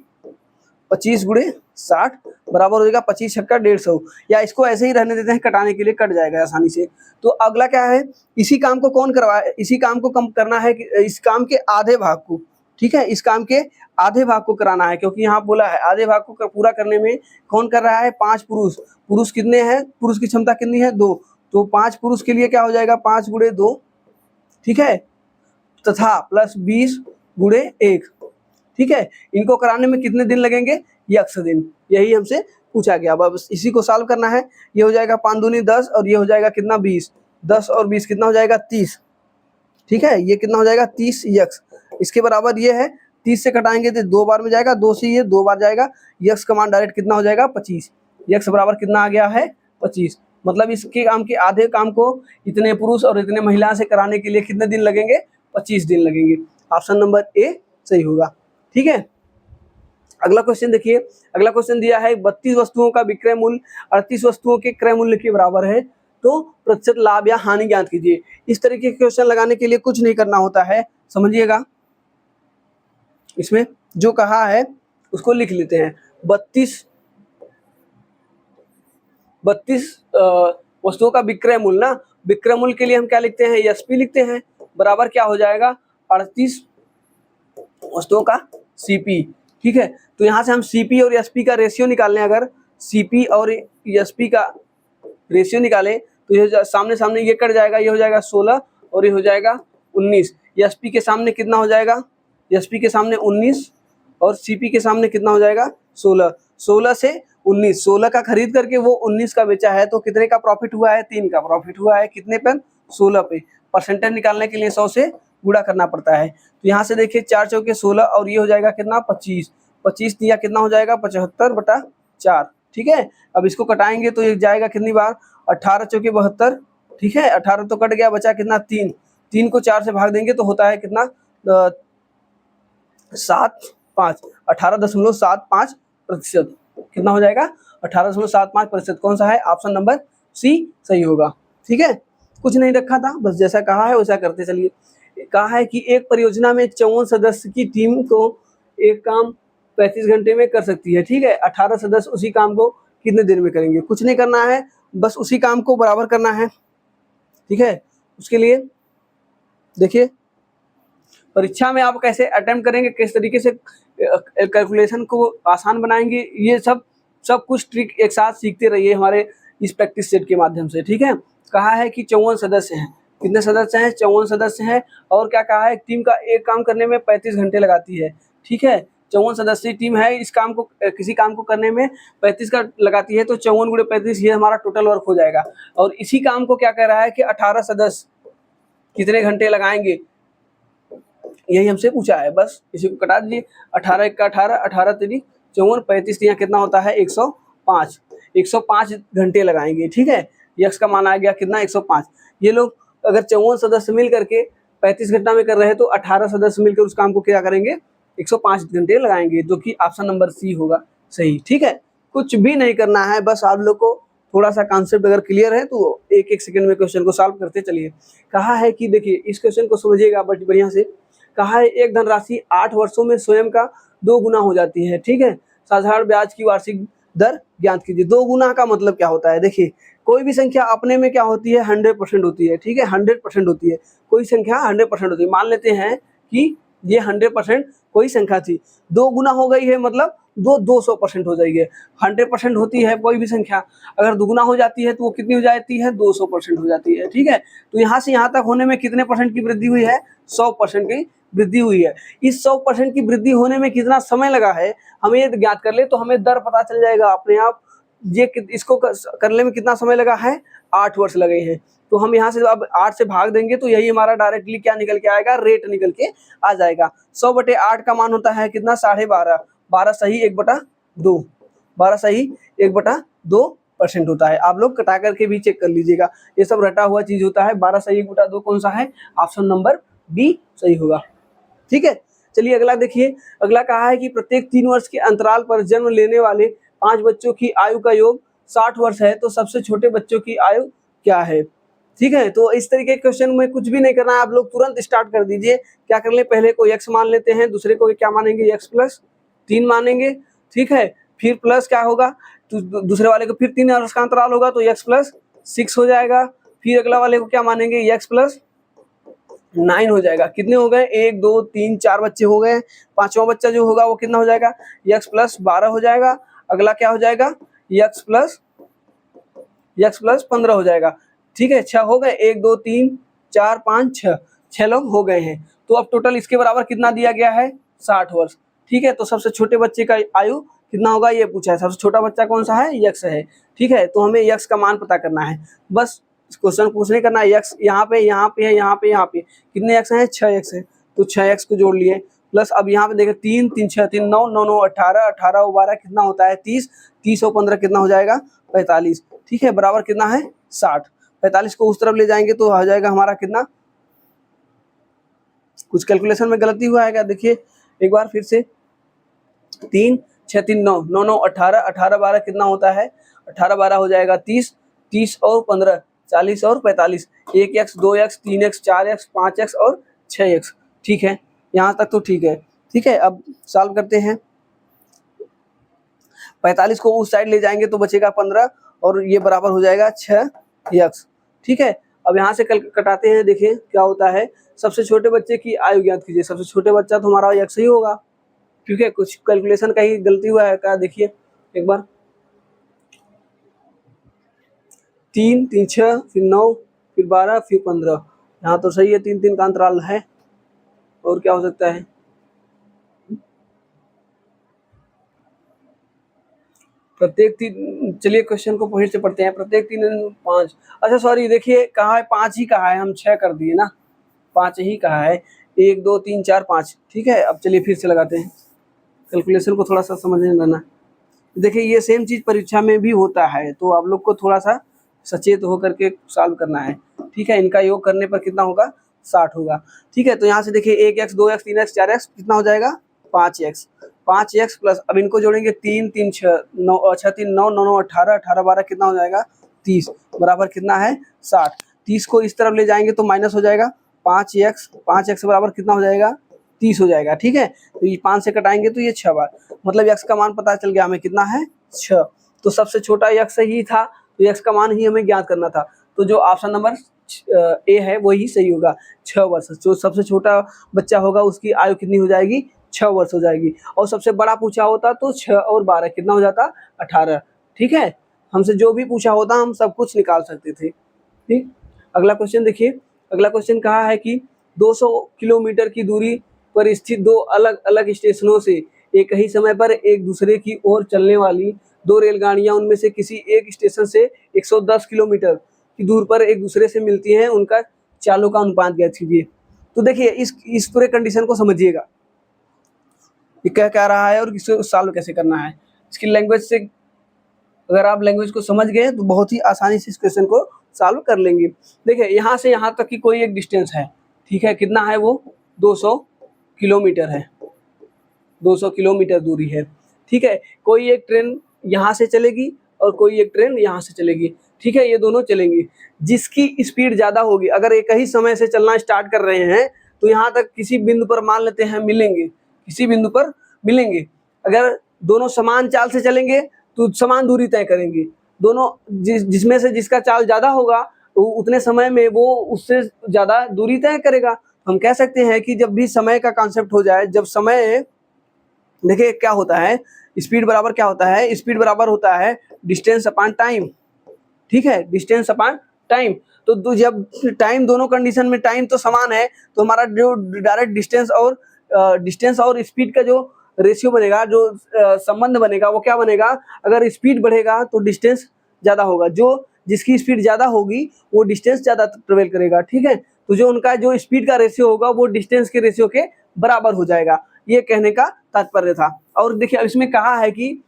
25 गुणे 60 बराबर हो जाएगा 25 छक्का 150। या इसको ऐसे ही रहने देते हैं, कटाने के लिए कट जाएगा आसानी से। तो अगला क्या है? इसी काम को कौन करवाए? इसी काम को कम करना है कि इस काम के आधे भाग को, ठीक है, इस काम के आधे भाग को कराना है, क्योंकि यहाँ बोला है आधे भाग को पूरा करने में कौन कर रहा है? 5 पुरुष। पुरुष कितने हैं? पुरुष की क्षमता कितनी है 2। तो 5 पुरुष के लिए क्या हो जाएगा 5 गुणे 2, ठीक है, तथा प्लस 20 गुणे 1, ठीक है। इनको कराने में कितने दिन लगेंगे? यक्स दिन। यही हमसे पूछा गया। बस इसी को सॉल्व करना है। ये हो जाएगा 5 दूनी 10 और ये हो जाएगा कितना 20। 10 और 20 कितना हो जाएगा 30, ठीक है। ये कितना हो जाएगा 30 यक्स। इसके बराबर ये है, 30 से कटाएंगे तो 2 बार में जाएगा, 2 से ये 2 बार जाएगा। यक्स का मान डायरेक्ट कितना हो जाएगा 25। यक्स बराबर कितना आ गया है 25। मतलब इसके काम के आधे काम को इतने पुरुष और इतने महिला से कराने के लिए कितने दिन लगेंगे? 25 दिन लगेंगे। ऑप्शन नंबर ए सही होगा, ठीक है। अगला क्वेश्चन देखिए। अगला क्वेश्चन दिया है 32 वस्तुओं का विक्रय मूल्य 38 वस्तुओं के क्रय मूल्य के बराबर है, तो प्रतिशत लाभ या हानि ज्ञात कीजिए। इस तरीके के क्वेश्चन लगाने के लिए कुछ नहीं करना होता है, समझिएगा। इसमें जो कहा है उसको लिख लेते हैं। 32 वस्तुओं का विक्रय मूल्य ना, विक्रय मूल्य के लिए हम क्या लिखते हैं? एसपी लिखते हैं, बराबर क्या हो जाएगा 38 वस्तुओं का सीपी, ठीक है। तो यहाँ से हम सीपी और एसपी का रेशियो निकालने, अगर सीपी और एसपी का रेशियो निकालें तो ये सामने सामने ये कट जाएगा, ये हो जाएगा 16 और ये हो जाएगा 19। एसपी के सामने कितना हो जाएगा? एसपी के सामने 19 और सीपी के सामने कितना हो जाएगा 16। 16 से 19, 16 का खरीद करके वो 19 का बेचा है, तो कितने का प्रॉफिट हुआ है? 3 का प्रॉफिट हुआ है। कितने पर? 16 पे। परसेंटेज निकालने के लिए 100 से गुणा करना पड़ता है। तो यहाँ से देखिए 4 चौके 16 और ये हो जाएगा कितना 25। 25 दिया कितना हो जाएगा 75/4, ठीक है। अब इसको कटाएंगे तो ये जाएगा कितनी बार? 18 चौके 72 ठीक है, 18 तो कट गया, बचा कितना 3, 3 को 4 से भाग देंगे तो होता है कितना 7.5, 18.75%। कितना हो जाएगा 18.75%। कौन सा है? ऑप्शन नंबर सी सही होगा। ठीक है, कुछ नहीं रखा था, बस जैसा कहा है वैसा करते चलिए। कहा है कि एक परियोजना में 54 सदस्य की टीम को एक काम 35 घंटे में कर सकती है। ठीक है, 18 सदस्य उसी काम को कितने देर में करेंगे? कुछ नहीं करना है, बस उसी काम को बराबर करना है। ठीक है, उसके लिए देखिए परीक्षा में आप कैसे अटेम्प्ट करेंगे, किस तरीके से कैलकुलेशन को आसान बनाएंगे, ये सब कुछ ट्रिक एक साथ सीखते रहिए हमारे इस प्रैक्टिस सेट के माध्यम से। ठीक है, कहा है कि 54 सदस्य हैं। कितने सदस्य हैं? 54 सदस्य हैं। और क्या कहा है? टीम का एक काम करने में 35 घंटे लगाती है। ठीक है, 54 सदस्यीय टीम है, इस काम को किसी काम को करने में 35 का लगाती है, तो 54 गुणे 35 ये हमारा टोटल वर्क हो जाएगा। और इसी काम को क्या कह रहा है कि 18 सदस्य कितने घंटे लगाएंगे, यही हमसे पूछा है। बस इसी को कटा दीजिए, 18 एक का 18, 18 3 54, 35 यहाँ कितना होता है 105, 105 घंटे लगाएंगे। ठीक है, यक्स का मान आ गया कितना 105। ये लोग अगर 54 सदस्य मिल करके 35 घंटा में कर रहे हैं तो 18 सदस्य मिलकर उस काम को क्या करेंगे 105 घंटे लगाएंगे, जो कि ऑप्शन नंबर सी होगा सही। ठीक है, कुछ भी नहीं करना है, बस आप लोग को थोड़ा सा कॉन्सेप्ट अगर क्लियर है तो एक एक सेकंड में क्वेश्चन को सॉल्व करते चलिए। कहा है कि देखिए इस क्वेश्चन को समझिएगा बट बढ़िया से। कहा है एक धनराशि 8 वर्षों में स्वयं का 2 गुना हो जाती है। ठीक है, साधारण ब्याज की वार्षिक दर ज्ञात कीजिए। 2 गुना का मतलब क्या होता है? देखिए कोई भी संख्या अपने में क्या होती है 100% होती है। ठीक है, 100% होती है, कोई संख्या 100% होती है। मान लेते हैं कि ये 100% कोई संख्या थी, 2 गुना हो गई है मतलब 200% हो जाएगी। 100% होती है कोई भी संख्या, अगर दुगुना हो जाती है तो वो कितनी हो जाती है 200% हो जाती है। ठीक है, तो यहाँ से यहाँ तक होने में कितने परसेंट की वृद्धि हुई है? 100% की वृद्धि हुई है। इस 100% की वृद्धि होने में कितना समय लगा है हमें ये ज्ञात कर ले तो हमें दर पता चल जाएगा अपने आप। ये इसको करने में कितना समय लगा है? 8 वर्ष लगे हैं। तो हम यहाँ से अब 8 से भाग देंगे तो यही हमारा डायरेक्टली क्या निकल के आएगा? रेट निकल के आ जाएगा। 100/8 का मान होता है कितना? 12.5, 12 सही 1/2, 12 सही 1/2% होता है। आप लोग कटा करके भी चेक कर लीजिएगा, ये सब रटा हुआ चीज होता है। 12 सही 1/2 कौन सा है? ऑप्शन नंबर बी सही होगा। ठीक है, चलिए अगला देखिए। अगला कहा है कि प्रत्येक 3 वर्ष के अंतराल पर जन्म लेने वाले 5 बच्चों की आयु का योग 60 वर्ष है, तो सबसे छोटे बच्चों की आयु क्या है? ठीक है, तो इस तरीके के क्वेश्चन में कुछ भी नहीं करना है, आप लोग तुरंत स्टार्ट कर दीजिए। क्या कर ले, पहले को x मान लेते हैं, दूसरे को क्या मानेंगे x प्लस 3 मानेंगे। ठीक है, फिर प्लस क्या होगा तो दूसरे वाले को फिर 3 वर्ष का अंतराल होगा तो x प्लस 6 हो जाएगा। फिर अगला वाले को क्या मानेंगे x प्लस 9 हो जाएगा। कितने हो गए? 1 2 3 4 बच्चे हो गए। पांचवा बच्चा जो होगा वो कितना हो जाएगा? x प्लस 12 हो जाएगा। अगला क्या हो जाएगा? x प्लस 15 हो जाएगा। ठीक है, 6 हो गए, 1 2 3 4 5 6, 6 लोग हो गए हैं। तो अब टोटल इसके बराबर कितना दिया गया है? 60 वर्ष। ठीक है, तो सबसे छोटे बच्चे का आयु कितना होगा ये पूछा है। सबसे छोटा बच्चा कौन सा है? यक्स है। ठीक है, तो हमें यक्स का मान पता करना है। बस क्वेश्चन कुछ नहीं करना है। यक्स यहाँ पे है, यहाँ पे कितने यक्स हैं? 6 यक्स है, तो 6 यक्स को जोड़ लिए। प्लस अब यहाँ पे देखें 3 3 6 3 9 9 9 18 18 और 12 कितना होता है? 30 30 और 15 कितना हो जाएगा? 45। ठीक है, बराबर कितना है? 60। 45 को उस तरफ ले जाएंगे तो आ जाएगा हमारा कितना? कुछ कैलकुलेशन में गलती हुआ है क्या? देखिए एक बार फिर से, 3 6 3 9 9 9 18 18 12 कितना होता है? 18 12 हो जाएगा 30 30 और 15 40 और 45। 1 x 2 x 3 x 4 x 5 x और 6 एक्स। ठीक है, यहाँ तक तो ठीक है। ठीक है, अब सॉल्व करते हैं। 45 को उस साइड ले जाएंगे तो बचेगा 15 और ये बराबर हो जाएगा 6 एक्स। ठीक है, अब यहाँ से कटाते हैं। देखिए क्या होता है, सबसे छोटे बच्चे की आयु ज्ञात कीजिए। सबसे छोटे बच्चा तो हमारा एक्स ही होगा, क्योंकि कुछ कैलकुलेशन का ही गलती हुआ है क्या? देखिए एक बार, 3 3 6 फिर 9 फिर 12 फिर 15, यहाँ तो सही है, 3 3 का अंतराल है। और क्या हो सकता है? प्रत्येक 3, चलिए क्वेश्चन को फिर से पढ़ते हैं। प्रत्येक 3 5, अच्छा सॉरी, देखिए कहा है 5 ही कहा है, हम 6 कर दिए ना, 5 ही कहा है। 1 2 3 4 5। ठीक है, अब चलिए फिर से लगाते हैं। कैलकुलेशन को थोड़ा सा समझने लेना। देखिए ये सेम चीज परीक्षा में भी होता है, तो आप लोग को थोड़ा सा सचेत होकर के सॉल्व करना है। ठीक है, इनका योग करने पर कितना होगा, 60 होगा। ठीक है, तो यहाँ से देखिए 1x 2x 3x 4x कितना हो जाएगा, 5x 5x प्लस, अब इनको जोड़ेंगे 3 3 6 9 6 3 9 9 9 18 18 12 कितना हो जाएगा, 30 बराबर कितना है, 60। 30 को इस तरफ ले जाएंगे तो माइनस हो जाएगा, 5x बराबर कितना हो जाएगा, 30 हो जाएगा। ठीक है, तो ये 5 से कटाएंगे तो ये 6 बार, मतलब x का मान पता चल गया हमें कितना है, 6। तो सबसे छोटा x ही था, तो x का मान ही हमें ज्ञात करना था। तो जो ऑप्शन नंबर ए है वही सही होगा, 6 वर्ष। जो सबसे छोटा बच्चा होगा उसकी आयु कितनी हो जाएगी, 6 वर्ष हो जाएगी। और सबसे बड़ा पूछा होता तो 6 और 12 कितना हो जाता, 18। ठीक है, हमसे जो भी पूछा होता हम सब कुछ निकाल सकते थे। ठीक, अगला क्वेश्चन देखिए। अगला क्वेश्चन कहा है कि 200 किलोमीटर की दूरी पर स्थित दो अलग अलग स्टेशनों से एक ही समय पर एक दूसरे की ओर चलने वाली दो रेलगाड़ियां उनमें से किसी एक स्टेशन से 110 किलोमीटर की दूर पर एक दूसरे से मिलती हैं, उनका चालों का अनुपात ज्ञात कीजिए। तो देखिए इस पूरे कंडीशन को समझिएगा, ये क्या रहा है और इसको सॉल्व कैसे करना है। इसकी लैंग्वेज से अगर आप लैंग्वेज को समझ गए तो बहुत ही आसानी से इस क्वेश्चन को सॉल्व कर लेंगे। देखिए यहाँ से यहाँ तक की कोई एक डिस्टेंस है, ठीक है, कितना है वो, 200 किलोमीटर है, 200 किलोमीटर दूरी है। ठीक है, कोई एक ट्रेन यहाँ से चलेगी और कोई एक ट्रेन यहाँ से चलेगी। ठीक है, ये दोनों चलेंगी, जिसकी स्पीड ज़्यादा होगी, अगर एक ही समय से चलना स्टार्ट कर रहे हैं तो यहाँ तक किसी बिंदु पर मान लेते हैं मिलेंगे, किसी बिंदु पर मिलेंगे। अगर दोनों समान चाल से चलेंगे तो समान दूरी तय करेंगे। दोनों जिसमें से जिसका चाल ज़्यादा होगा तो उतने समय में वो उससे ज़्यादा दूरी तय करेगा। हम कह सकते हैं कि जब भी समय का कॉन्सेप्ट हो जाए, जब समय, देखिए क्या होता है, स्पीड बराबर क्या होता है, स्पीड बराबर होता है डिस्टेंस अपॉन टाइम। ठीक है, डिस्टेंस अपॉन टाइम। तो जब टाइम, दोनों कंडीशन में टाइम तो समान है, तो हमारा जो डायरेक्ट डिस्टेंस और स्पीड का जो रेशियो बनेगा, जो संबंध बनेगा, वो क्या बनेगा, अगर स्पीड बढ़ेगा तो डिस्टेंस ज़्यादा होगा, जो जिसकी स्पीड ज़्यादा होगी वो डिस्टेंस ज़्यादा ट्रेवल करेगा। ठीक है, तो जो उनका जो स्पीड का रेशियो होगा वो डिस्टेंस के रेशियो के बराबर हो जाएगा, ये कहने का तात्पर्य था। और देखिए अब इसमें कहा है कि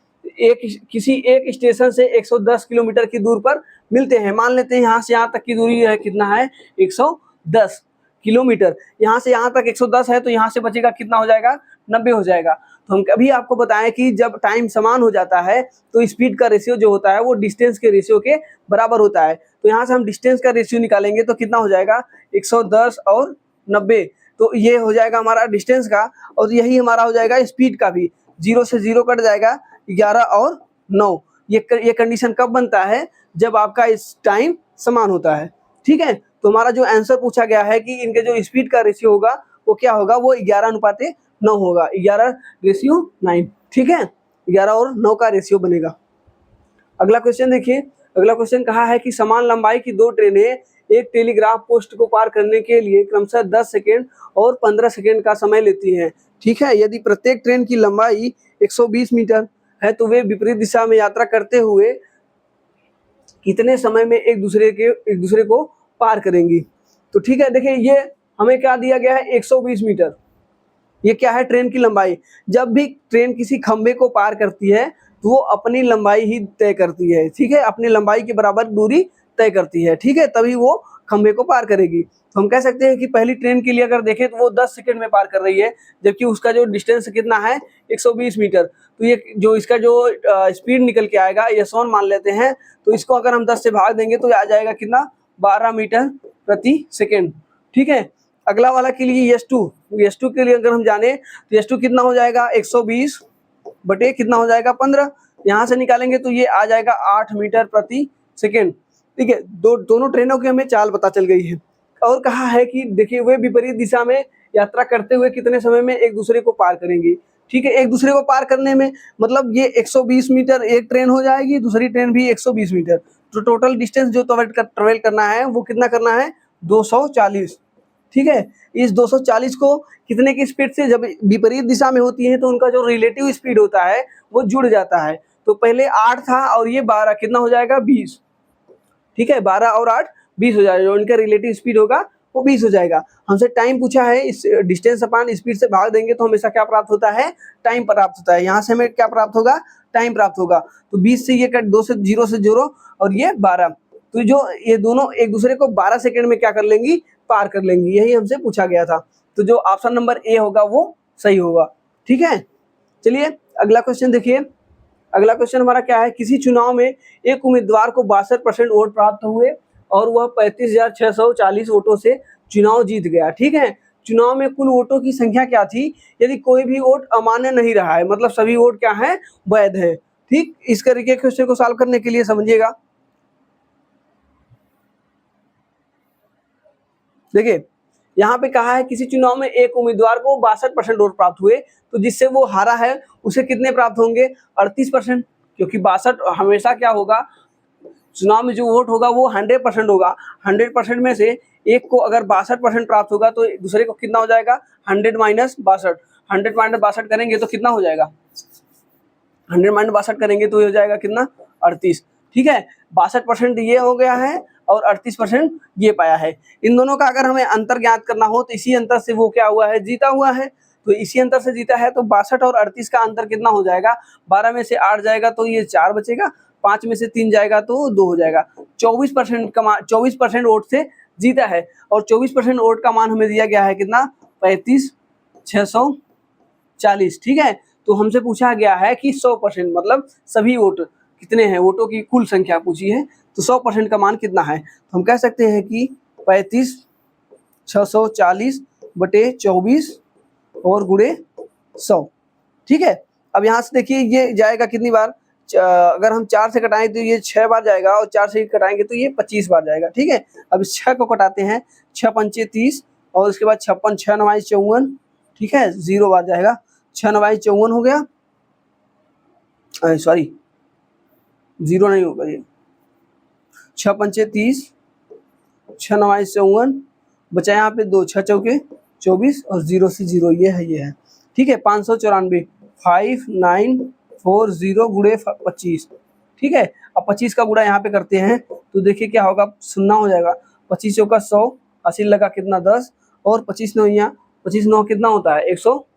किसी एक स्टेशन से 110 किलोमीटर की दूर पर मिलते हैं। मान लेते हैं यहाँ से यहाँ तक की दूरी है, कितना है, 110 किलोमीटर। यहाँ से यहाँ तक 110 है तो यहाँ से बचेगा कितना हो जाएगा, 90 हो जाएगा। तो हम अभी आपको बताएं कि जब टाइम समान हो जाता है तो स्पीड का रेशियो जो होता है वो डिस्टेंस के रेशियो के बराबर होता है। तो यहाँ से हम डिस्टेंस का रेशियो निकालेंगे तो कितना हो जाएगा, 110 और 90, तो ये हो जाएगा हमारा डिस्टेंस का, और यही हमारा हो जाएगा स्पीड का भी। 0 से 0 कट जाएगा, 11 और 9। ये कंडीशन कब बनता है, जब आपका इस टाइम समान होता है। ठीक है, तो हमारा जो आंसर पूछा गया है कि इनके जो स्पीड का रेशियो होगा वो क्या होगा, वो 11:9 होगा, 11:9। ठीक है, 11 और 9 का रेशियो बनेगा। अगला क्वेश्चन देखिए। अगला क्वेश्चन कहा है कि समान लंबाई की दो ट्रेनें एक टेलीग्राफ पोस्ट को पार करने के लिए क्रमशः 10 सेकेंड और 15 सेकेंड का समय लेती हैं। ठीक है, यदि प्रत्येक ट्रेन की लंबाई 120 मीटर है तो वे विपरीत दिशा में यात्रा करते हुए कितने समय में एक दूसरे को पार करेंगी। तो ठीक है, देखिए ये हमें क्या दिया गया है, 120 मीटर। ये क्या है, ट्रेन की लंबाई। जब भी ट्रेन किसी खंभे को पार करती है तो वो अपनी लंबाई ही तय करती है। ठीक है, अपनी लंबाई के बराबर दूरी तय करती है। ठीक है, तभी वो खंभे को पार करेगी। तो हम कह सकते हैं कि पहली ट्रेन के लिए अगर देखें तो वो 10 सेकंड में पार कर रही है, जबकि उसका जो डिस्टेंस कितना है, 120 मीटर। तो ये जो इसका जो स्पीड निकल के आएगा, ये S1 मान लेते हैं, तो इसको अगर हम 10 से भाग देंगे तो आ जाएगा कितना, 12 मीटर प्रति सेकेंड। ठीक है, अगला वाला के लिए S2 के लिए अगर हम जाने तो S2 कितना हो जाएगा, 120 बटे कितना हो जाएगा, 15। यहाँ से निकालेंगे तो ये आ जाएगा 8 मीटर प्रति सेकेंड। ठीक है, दोनों ट्रेनों की हमें चाल पता चल गई है। और कहा है कि देखिए वे विपरीत दिशा में यात्रा करते हुए कितने समय में एक दूसरे को पार करेंगी। ठीक है, एक दूसरे को पार करने में मतलब ये 120 मीटर एक ट्रेन हो जाएगी, दूसरी ट्रेन भी 120 मीटर। तो टोटल डिस्टेंस जो ट्रेवल करना है वो कितना करना है, 240। ठीक है, इस 240 को कितने की स्पीड से, जब विपरीत दिशा में होती है तो उनका जो रिलेटिव स्पीड होता है वो जुड़ जाता है। तो पहले 8 था और ये 12, कितना हो जाएगा, 20। ठीक है, 12 और 8 20 हो जाएगा, जो इनका रिलेटिव स्पीड होगा वो 20 हो जाएगा। हमसे टाइम पूछा है, इस डिस्टेंस अपॉन स्पीड से भाग देंगे तो हमेशा क्या प्राप्त होता है, टाइम प्राप्त होता है। यहाँ से हमें क्या प्राप्त होगा, टाइम प्राप्त होगा। तो 20 से ये कट, 2 से 0 से 0 और ये 12, तो जो ये दोनों एक दूसरे को 12 सेकंड में क्या कर लेंगी, पार कर लेंगी। यही हमसे पूछा गया था। तो जो ऑप्शन नंबर ए होगा वो सही होगा। ठीक है, चलिए अगला क्वेश्चन देखिए। अगला क्वेश्चन हमारा क्या है, किसी चुनाव में एक उम्मीदवार को 62% वोट प्राप्त हुए और वह 35,640 वोटों से चुनाव जीत गया। ठीक है, चुनाव में कुल वोटों की संख्या क्या थी यदि कोई भी वोट अमान्य नहीं रहा है, मतलब सभी वोट क्या है, वैध है। ठीक, इस तरीके के क्वेश्चन को सॉल्व करने के लिए समझिएगा। देखिए यहाँ पे कहा है किसी चुनाव में एक उम्मीदवार को 62% वोट प्राप्त हुए, तो जिससे वो हारा है उसे कितने प्राप्त होंगे, 38%। क्योंकि 62 हमेशा क्या होगा, चुनाव में जो वोट होगा वो 100% होगा। 100% में से एक को अगर 62% प्राप्त होगा तो दूसरे को कितना हो जाएगा, 100 माइनस 62। 100 माइनस 62 करेंगे तो कितना हो जाएगा, 100 माइनस 62 करेंगे तो ये हो जाएगा कितना, 38। ठीक है, 62% ये हो गया है और 38% ये पाया है। इन दोनों का अगर हमें अंतर ज्ञात करना हो तो इसी अंतर से वो क्या हुआ है, जीता हुआ है। तो इसी अंतर से जीता है, तो 62 और 38 का अंतर कितना हो जाएगा, 12 में से 8 जाएगा तो ये 4 बचेगा, 5 में से 3 जाएगा तो 2 हो जाएगा। 24% वोट से जीता है और 24% वोट का मान हमें दिया गया है कितना, 35,640। ठीक है, तो हमसे पूछा गया है कि 100% मतलब सभी वोट कितने हैं, वोटों की कुल संख्या पूछी है, तो 100% का मान कितना है। तो हम कह सकते हैं कि 35,640 बटे 24 और गुणे 100। ठीक है, अब यहाँ से देखिए ये जाएगा कितनी बार, अगर हम 4 से कटाएं तो ये 6 बार जाएगा और 4 से कटाएंगे तो ये 25 बार जाएगा। ठीक है, अब इस 6 को कटाते हैं, 6 पंचे 30 और उसके बाद 56, 6 9 54। ठीक है, 0 बार जाएगा, 6 9 54 हो गया, सॉरी 0 नहीं होगा ये, 6 पंचे 30, 6 9 54, बचा यहाँ पे 2, 6 चौके 24 और 0 से 0 ये है। ठीक है, 594 5940 गुणे 25। ठीक है, अब 25 का गुणा यहाँ पे करते हैं तो देखिए क्या होगा, शून्य हो जाएगा, 25 चौका 100, 80 लगा कितना 10 और 25 नौया 25 9 कितना होता है 100,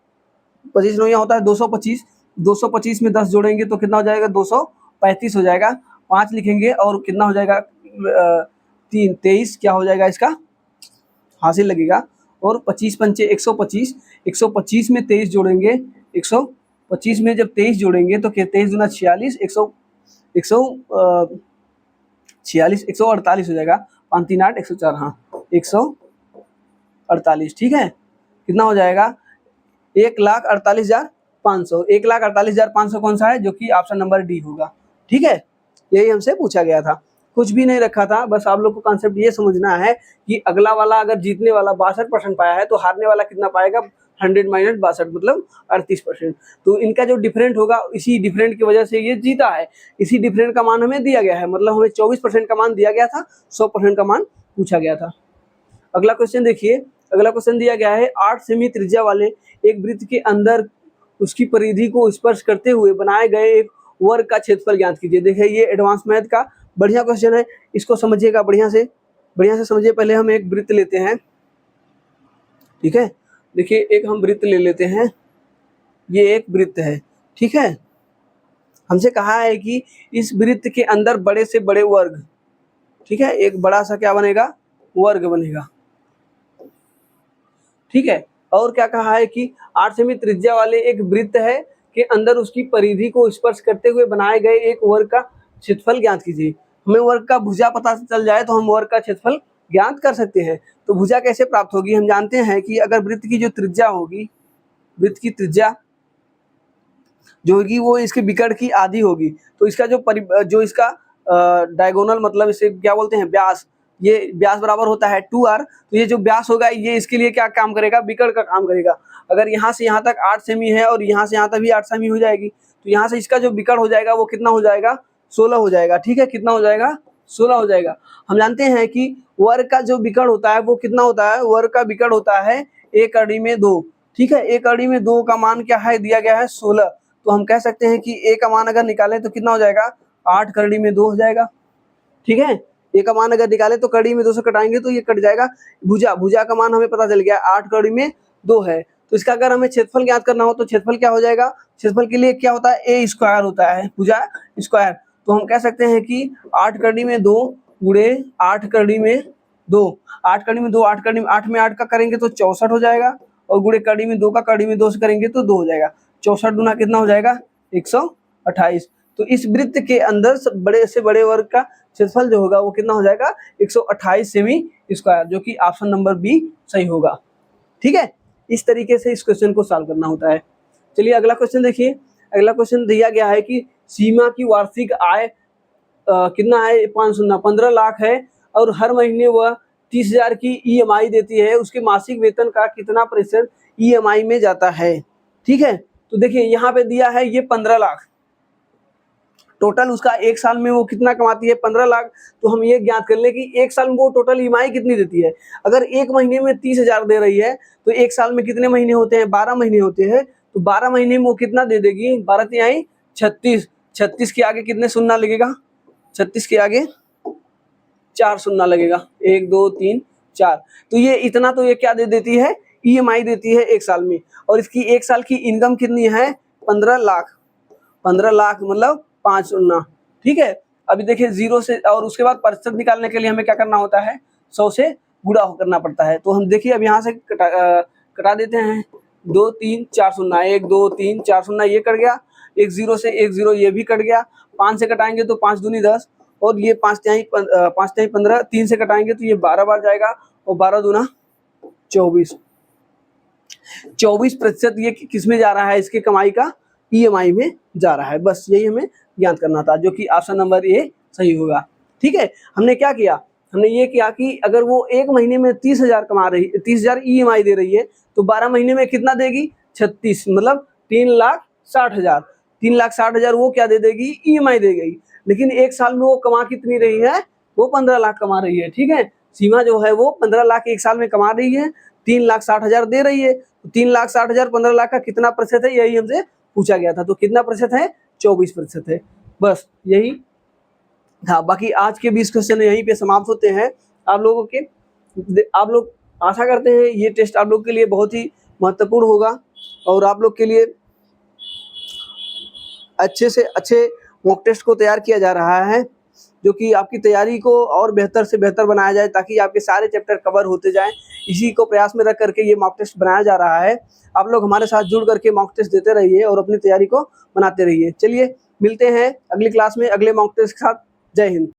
25 नौया होता है 225। 225 में 10 जोड़ेंगे तो कितना हो जाएगा, 235 हो जाएगा। 5 लिखेंगे और कितना हो जाएगा, 23 क्या हो जाएगा इसका, हासिल लगेगा। और 25 पंचे 125, 125 में 23 जोड़ेंगे, 125 में जब 23 जोड़ेंगे तो 23 दूना 46, 148 हो जाएगा, 5 3 8 104, हाँ 148। ठीक है, कितना हो जाएगा, 1,48,500। 1,48,500 कौन सा है, जो कि ऑप्शन नंबर डी होगा। ठीक है, यही हमसे पूछा गया था, कुछ भी नहीं रखा था, बस आप लोग को कॉन्सेप्ट ये समझना है कि अगला वाला अगर जीतने वाला 62% पाया है तो हारने वाला कितना पाएगा, 100 माइनस 62 मतलब 38%। तो इनका जो डिफरेंट होगा, इसी डिफरेंट की वजह से ये जीता है। इसी डिफरेंट का मान हमें दिया गया है, मतलब हमें 24% का मान दिया गया था, 100% का मान पूछा गया था। अगला क्वेश्चन देखिए, अगला क्वेश्चन दिया गया है 8 सेमी त्रिज्या वाले एक वृत्त के अंदर उसकी परिधि को स्पर्श करते हुए बनाए गए एक वर्ग का क्षेत्रफल ज्ञात कीजिए। देखिए ये एडवांस मैथ का बढ़िया क्वेश्चन है, इसको समझिएगा बढ़िया से समझिए। पहले हम एक वृत्त लेते हैं। ठीक है, देखिए एक हम वृत्त ले लेते हैं, ये एक वृत्त है। ठीक है, हमसे कहा है कि इस वृत्त के अंदर बड़े से बड़े वर्ग, ठीक है, एक बड़ा सा क्या बनेगा, वर्ग बनेगा। ठीक है, और क्या कहा है कि 8 सेमी त्रिज्या वाले एक वृत्त है के अंदर उसकी परिधि को स्पर्श करते हुए बनाए गए एक वर्ग का क्षेत्रफल ज्ञात कीजिए। हमें वर्ग का भुजा पता चल जाए तो हम वर्ग का क्षेत्रफल ज्ञात कर सकते हैं। तो भुजा कैसे प्राप्त होगी, हम जानते हैं कि अगर वृत्त की जो त्रिज्या होगी, वृत्त की त्रिज्या जो होगी वो इसके विकर्ण की आधी होगी, तो इसका जो इसका डायगोनल मतलब इसे क्या बोलते हैं, व्यास, ये व्यास बराबर होता है 2r। तो ये जो व्यास होगा ये इसके लिए क्या काम करेगा, विकर्ण का काम करेगा। अगर यहाँ से यहाँ तक 8 सेमी है और यहाँ से यहाँ तक भी 8 सेमी हो जाएगी, तो यहाँ से इसका जो विकर्ण हो जाएगा वो कितना हो जाएगा, 16 हो जाएगा। ठीक है, कितना हो जाएगा, 16 हो जाएगा। हम जानते हैं कि वर्ग का जो विकर्ण होता है वो कितना होता है, वर्ग का विकर्ण होता है 1 अड़ी में 2। ठीक है, 1 अड़ी में 2 का मान क्या है, दिया गया है 16। तो हम कह सकते हैं कि a का मान अगर निकालें तो कितना हो जाएगा, 8 कड़ी में 2 हो जाएगा। ठीक है, a का मान अगर निकालें तो कड़ी में 2 से कटाएंगे तो ये कट जाएगा। भुजा का मान हमें पता चल गया 8 कड़ी में 2 है। तो इसका अगर हमें क्षेत्रफल ज्ञात करना हो तो क्षेत्रफल क्या हो जाएगा, क्षेत्रफल के लिए क्या होता है, a स्क्वायर होता है, भुजा स्क्वायर। तो हम कह सकते हैं कि 8 कड़ी में 2 गुणे 8 कड़ी में 2, 8 कड़ी में 2, 8 कड़ी में 8 में 8 का करेंगे तो 64 हो जाएगा, और गुणे कड़ी में 2 का कड़ी में 2 से करेंगे तो 2 हो जाएगा। 64 दूना कितना हो जाएगा 128। तो इस वृत्त के अंदर बड़े से बड़े वर्ग का क्षेत्रफल जो होगा वो कितना हो जाएगा 128 सेमी स्क्वायर, जो कि ऑप्शन नंबर बी सही होगा। ठीक है, इस तरीके से इस क्वेश्चन को सॉल्व करना होता है। चलिए अगला क्वेश्चन देखिए। अगला क्वेश्चन दिया गया है कि सीमा की वार्षिक आय कितना है 15 लाख है, और हर महीने वह 30,000 की EMI देती है, उसके मासिक वेतन का कितना प्रतिशत EMI में जाता है। ठीक है, तो देखिए यहाँ पे दिया है ये 15 लाख, टोटल उसका एक साल में वो कितना कमाती है 15 लाख। तो हम ये ज्ञात कर ले कि एक साल में वो टोटल EMI कितनी देती है। अगर एक महीने में 30,000 दे रही है तो एक साल में कितने महीने होते हैं 12 महीने होते हैं, तो 12 महीने में वो कितना दे देगी 12 तिहाई 36, 36 के आगे कितने शून्य लगेगा, 36 के आगे 4 शून्य लगेगा, 1 2 3 4। तो ये इतना तो ये क्या दे देती है EMI देती है एक साल में, और इसकी एक साल की इनकम कितनी है 15 लाख। 15 लाख मतलब 5 शून्य। ठीक है, अभी देखिए 0 से, और उसके बाद प्रतिशत निकालने के लिए हमें क्या करना होता है 100 से गुणा करना पड़ता है। तो हम देखिए अब यहाँ से कटा देते हैं 2 3 4 शून्य, 1 2 3 4 शून्य ये कट गया, एक 0 से एक 0 ये भी कट गया, 5 से कटाएंगे तो 5 दूनी 10, और ये 5 तिहाई 15, 3 से कटाएंगे तो ये 12 बार जाएगा, और 12 दूना 24। 24% ये किस में जा रहा है, इसके कमाई का EMI में जा रहा है। बस यही हमें ज्ञात करना था, जो कि ऑप्शन नंबर ए सही होगा। ठीक है, हमने क्या किया, हमने ये किया कि अगर वो एक महीने में 30,000 कमा रही, 30,000 EMI दे रही है, तो 12 महीने में कितना देगी 36, मतलब 3,60,000। 3,60,000 वो क्या दे देगी EMI दे गई। लेकिन एक साल में वो कमा कितनी रही है, वो 15 लाख कमा रही है। ठीक है, सीमा जो है वो 15 लाख एक साल में कमा रही है, 3,60,000 दे रही है, तो 3,60,000 15 लाख का कितना प्रतिशत है यही हमसे पूछा गया था। तो कितना प्रतिशत है 24% है। बस यही था, बाकी आज के 20 क्वेश्चन यहीं पे समाप्त होते हैं आप लोगों के। आप लोग आशा करते हैं ये टेस्ट आप लोग के लिए बहुत ही महत्वपूर्ण होगा, और आप लोग के लिए अच्छे से अच्छे मॉक टेस्ट को तैयार किया जा रहा है, जो कि आपकी तैयारी को और बेहतर से बेहतर बनाया जाए, ताकि आपके सारे चैप्टर कवर होते जाएं। इसी को प्रयास में रख करके ये मॉक टेस्ट बनाया जा रहा है। आप लोग हमारे साथ जुड़ करके मॉक टेस्ट देते रहिए और अपनी तैयारी को बनाते रहिए। चलिए मिलते हैं अगली क्लास में अगले मॉक टेस्ट के साथ। जय हिंद।